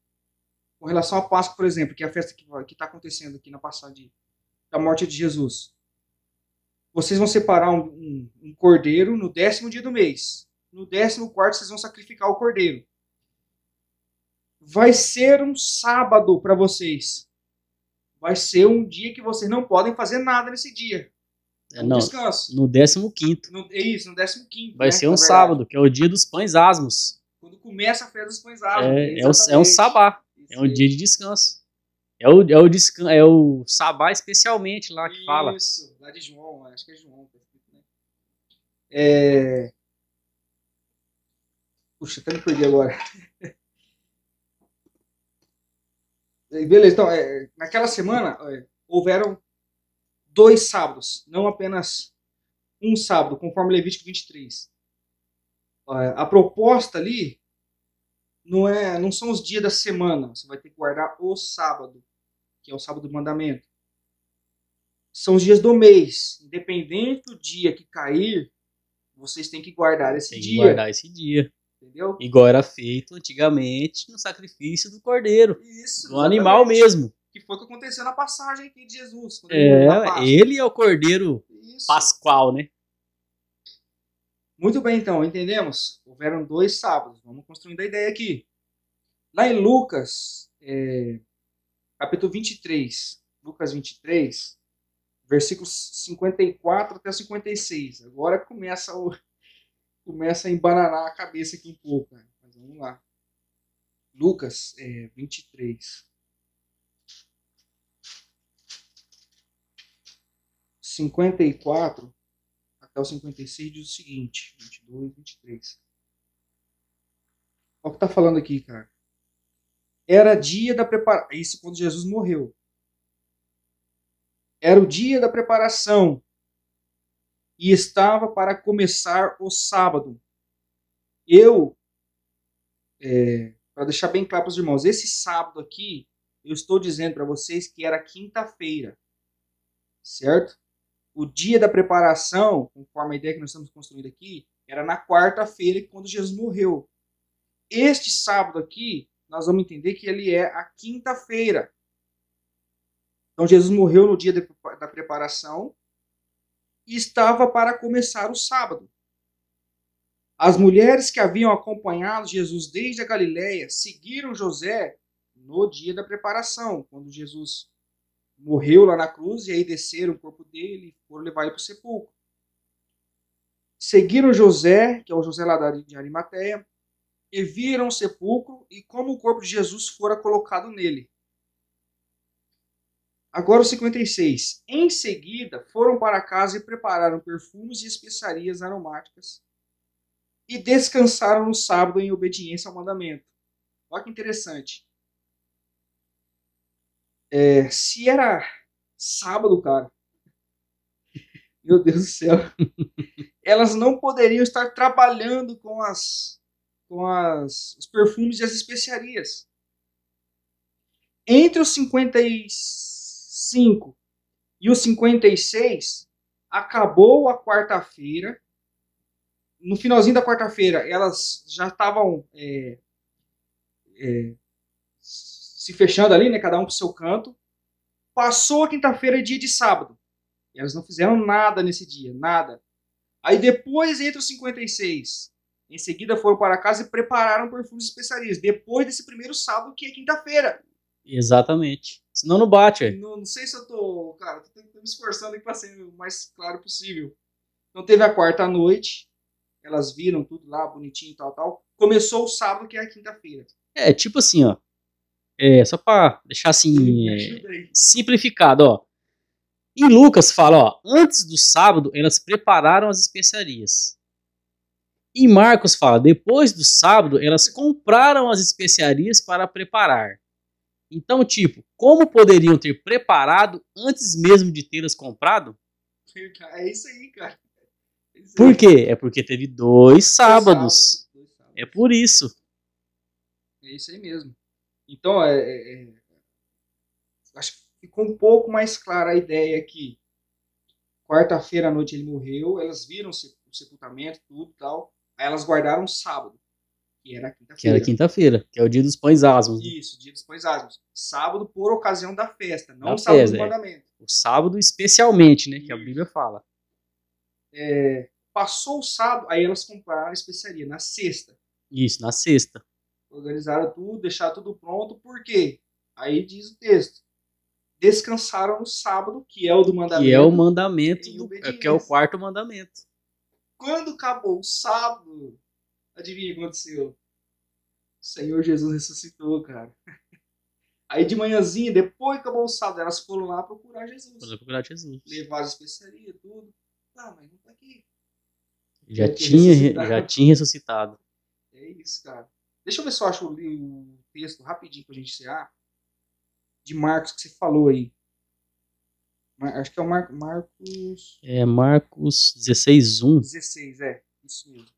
Com relação à Páscoa, por exemplo, que é a festa que está acontecendo aqui na passagem da morte de Jesus. Vocês vão separar um cordeiro no 10º dia do mês. No 14º vocês vão sacrificar o cordeiro. Vai ser um sábado para vocês. Vai ser um dia que vocês não podem fazer nada nesse dia. Não, descanso. No 15º. É isso, no 15º. Vai ser um sábado, que é o dia dos pães asmos. Quando começa a festa dos pães asmos. É um sabá. É um dia de descanso. É o sabá especialmente lá que fala. Isso, lá de João, acho que é João. Puxa, até me perdi agora. Beleza, então, naquela semana houveram 2 sábados, não apenas um sábado, conforme Levítico 23. A proposta ali não são os dias da semana, você vai ter que guardar o sábado, que é o sábado do mandamento. São os dias do mês, independente do dia que cair, vocês têm que guardar esse dia. Guardar esse dia. Entendeu? Igual era feito antigamente no sacrifício do cordeiro. Isso. Do animal mesmo. Que foi o que aconteceu na passagem aqui de Jesus. Quando ele morreu na Páscoa. Ele é o Cordeiro Isso. Pascual, né? Muito bem, então, entendemos? Houveram 2 sábados. Vamos construindo a ideia aqui. Lá em Lucas, capítulo 23, Lucas 23, versículos 54 até 56. Agora começa a embananar a cabeça aqui um pouco, né? Mas vamos lá. Lucas 23. 54 até o 56 diz o seguinte. 22, 23. Olha o que está falando aqui, cara. Era dia da preparação. Isso quando Jesus morreu. Era o dia da preparação. E estava para começar o sábado. Para deixar bem claro para os irmãos, esse sábado aqui, eu estou dizendo para vocês que era quinta-feira. Certo? O dia da preparação, conforme a ideia que nós estamos construindo aqui, era na quarta-feira, quando Jesus morreu. Este sábado aqui, nós vamos entender que ele é a quinta-feira. Então, Jesus morreu no dia da preparação e estava para começar o sábado. As mulheres que haviam acompanhado Jesus desde a Galiléia seguiram José no dia da preparação, quando Jesus morreu lá na cruz, e aí desceram o corpo dele e foram levar ele para o sepulcro. Seguiram José, que é o José lá de Arimateia, e viram o sepulcro e como o corpo de Jesus fora colocado nele. Agora o 56. Em seguida, foram para casa e prepararam perfumes e especiarias aromáticas e descansaram no sábado em obediência ao mandamento. Olha que interessante. Se era sábado, cara, meu Deus do céu, elas não poderiam estar trabalhando com os perfumes e as especiarias. Entre os 55 e os 56, acabou a quarta-feira. No finalzinho da quarta-feira, elas já estavam se fechando ali, né, cada um para o seu canto. Passou a quinta-feira, dia de sábado. E elas não fizeram nada nesse dia, nada. Aí depois, entre os 56, em seguida foram para casa e prepararam perfumes e especiarias. Depois desse primeiro sábado, que é quinta-feira. Exatamente. Senão não bate. Não sei se eu tô, cara, tô me esforçando aqui para ser o mais claro possível. Então teve a quarta noite, elas viram tudo lá, bonitinho e tal. Começou o sábado, que é a quinta-feira. Tipo assim, ó. Só para deixar assim, simplificado, ó. Em Lucas fala, ó, antes do sábado elas prepararam as especiarias. Em Marcos fala, depois do sábado elas compraram as especiarias para preparar. Então, tipo, como poderiam ter preparado antes mesmo de tê-las comprado? É isso aí, cara. Por quê? É porque teve 2 sábados. É por isso. É isso aí mesmo. Então, acho que ficou um pouco mais clara a ideia aqui. Quarta-feira à noite ele morreu, elas viram o sepultamento, tudo e tal. Aí elas guardaram o sábado, que era quinta-feira, que é o dia dos pães asmos. Né? Isso, dia dos pães asmos. Sábado por ocasião da festa, não o sábado do mandamento. O sábado especialmente, né, que a Bíblia fala. Passou o sábado, aí elas compraram a especiaria na sexta. Isso, na sexta. Organizaram tudo, deixaram tudo pronto, por quê? Aí diz o texto. Descansaram no sábado, que é o do mandamento. Que é o mandamento, que é o 4º mandamento. Quando acabou o sábado, adivinha o que aconteceu? O Senhor Jesus ressuscitou, cara. Aí de manhãzinha, depois que acabou o sábado, elas foram lá procurar Jesus. Levaram as especiarias, tudo. Mas não tá aqui. Já tinha ressuscitado. É isso, cara. Deixa eu ver se eu acho o texto rapidinho pra gente encerrar. De Marcos que você falou aí. Acho que é o Marcos... Marcos 16:1. 16, isso mesmo.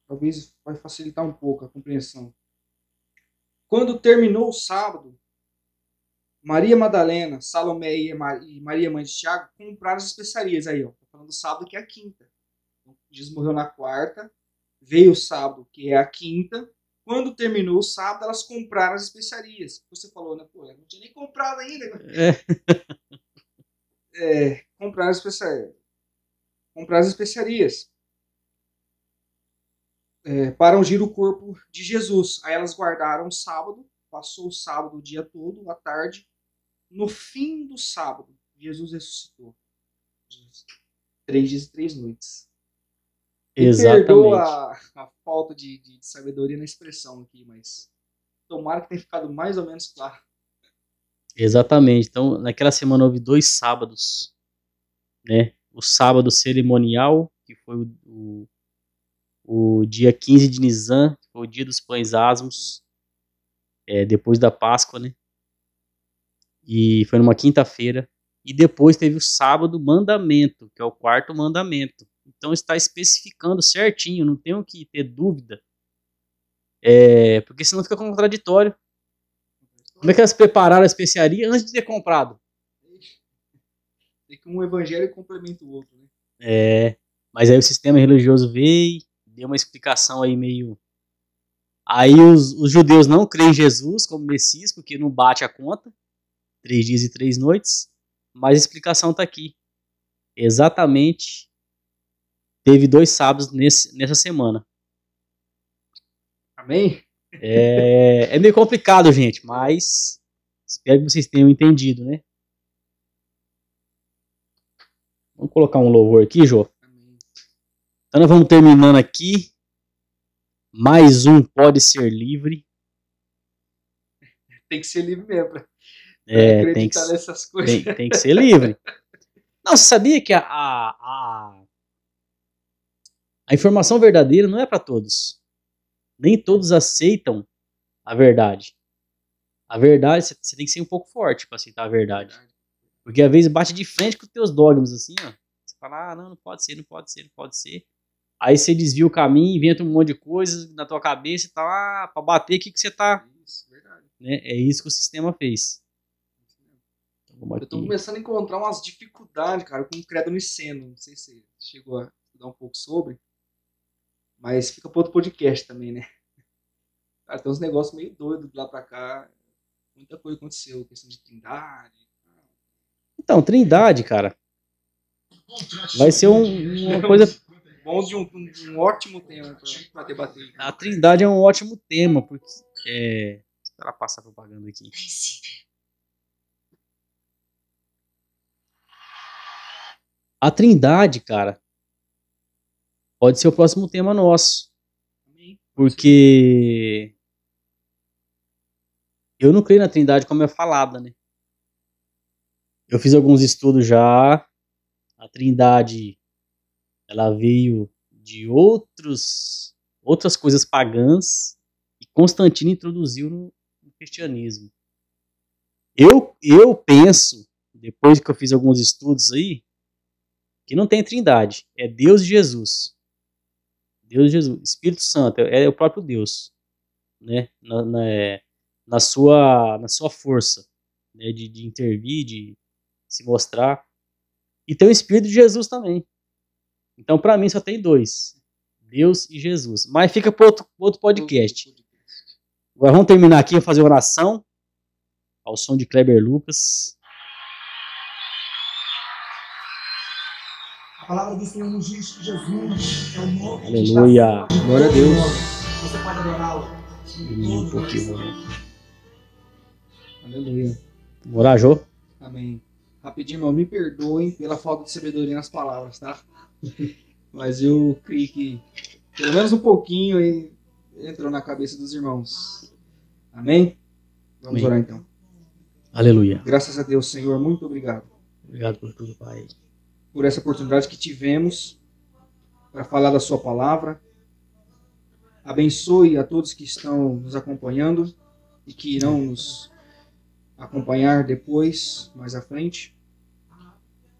Talvez vai facilitar um pouco a compreensão. Quando terminou o sábado, Maria Madalena, Salomé e Maria mãe de Tiago compraram as especiarias aí, ó. Tô falando do sábado, que é a quinta. Então, Jesus morreu na quarta, veio o sábado, que é a quinta, Quando terminou o sábado, elas compraram as especiarias. Você falou, né? Pô, eu não tinha nem comprado ainda. Compraram as especiarias. Comprar as especiarias. Para ungir o corpo de Jesus. Aí elas guardaram o sábado. Passou o sábado o dia todo, à tarde. No fim do sábado, Jesus ressuscitou. 3 dias e 3 noites. Exatamente. Perdoa a falta de sabedoria na expressão aqui, mas tomara que tenha ficado mais ou menos claro. Exatamente. Então, naquela semana houve 2 sábados, né? O sábado cerimonial, que foi o dia 15 de Nisan, que foi o dia dos pães asmos, depois da Páscoa, né? E foi numa quinta-feira. E depois teve o sábado mandamento, que é o 4º mandamento. Então está especificando certinho, não tenho que ter dúvida. Porque senão fica contraditório. Como é que elas prepararam a especiaria antes de ter comprado? Tem que um evangelho complementa o outro, né? Mas aí o sistema religioso veio, deu uma explicação aí meio... Aí os judeus não creem em Jesus como Messias, porque não bate a conta. 3 dias e 3 noites. Mas a explicação está aqui. Exatamente. Teve 2 sábados nessa semana. Amém? É meio complicado, gente, mas espero que vocês tenham entendido, né? Vamos colocar um louvor aqui, Jô. Amém. Então nós vamos terminando aqui. Mais um Pode Ser Livre. Tem que ser livre mesmo pra Tem que, nessas coisas. tem que ser livre. Não, você sabia que a informação verdadeira não é para todos. Nem todos aceitam a verdade. A verdade, você tem que ser um pouco forte para aceitar a verdade. Porque às vezes bate de frente com os teus dogmas, assim, ó. Você fala, não pode ser, não pode ser, não pode ser. Aí você desvia o caminho, inventa um monte de coisas na tua cabeça e tá para bater, o que você tá... Isso, verdade. Né? É isso que o sistema fez. Eu tô começando a encontrar umas dificuldades, cara, com o credo niceno. Não sei se você chegou a estudar um pouco sobre. Mas fica para outro podcast também, né? Cara, tem uns negócios meio doidos de lá pra cá. Muita coisa aconteceu. Questão de trindade. Então, trindade, cara, vai ser uma coisa... Bom de um ótimo tema pra debater. A trindade é um ótimo tema, porque... Espera passar a propaganda aqui. A trindade, cara, pode ser o próximo tema nosso. Porque eu não creio na trindade como é falada, né? Eu fiz alguns estudos já. A trindade, ela veio de outras coisas pagãs e Constantino introduziu no cristianismo. Eu penso, depois que eu fiz alguns estudos aí, que não tem trindade. É Deus e Jesus. Deus e Jesus. Espírito Santo é o próprio Deus, né? Na sua força, né? De intervir, de se mostrar. E tem o Espírito de Jesus também. Então, para mim, só tem 2. Deus e Jesus. Mas fica para outro podcast. Agora vamos terminar aqui, fazer oração ao som de Kleber Lucas. A palavra do Senhor nos diz que Jesus é o nome. Aleluia. Glória a Deus. Você pode adorá-lo. Um pouquinho. Aleluia. Morar, Jô? Amém. Rapidinho, irmão, me perdoem pela falta de sabedoria nas palavras, tá? Mas eu creio que pelo menos um pouquinho aí entrou na cabeça dos irmãos. Amém? Vamos orar então. Aleluia. Graças a Deus, Senhor, muito obrigado. Obrigado por tudo, Pai. Por essa oportunidade que tivemos para falar da sua palavra. Abençoe a todos que estão nos acompanhando e que irão nos acompanhar depois, mais à frente.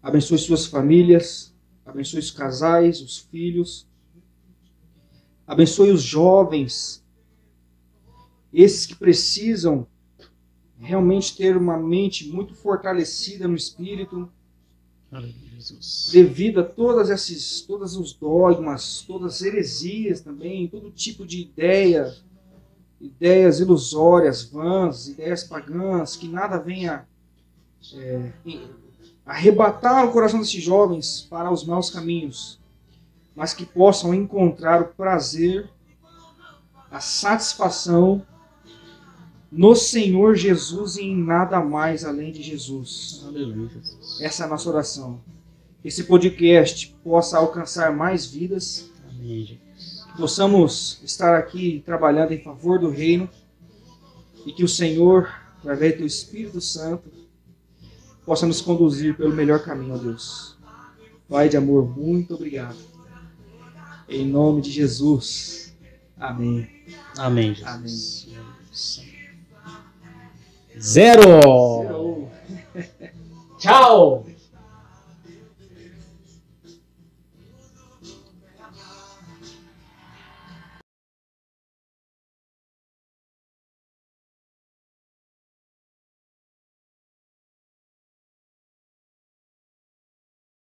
Abençoe suas famílias, abençoe os casais, os filhos. Abençoe os jovens, esses que precisam realmente ter uma mente muito fortalecida no espírito, devido a todos os dogmas, todas as heresias também, todo tipo de ideia ideias ilusórias, vãs, ideias pagãs, que nada venha arrebatar o coração desses jovens para os maus caminhos, mas que possam encontrar o prazer, a satisfação no Senhor Jesus e em nada mais além de Jesus. Aleluia. Essa é a nossa oração. Que esse podcast possa alcançar mais vidas. Amém, Jesus. Que possamos estar aqui trabalhando em favor do reino e que o Senhor, através do Espírito Santo, possa nos conduzir pelo melhor caminho, ó Deus. Pai de amor, muito obrigado. Em nome de Jesus. Amém. Amém, Jesus. Amém. 0. Tchau.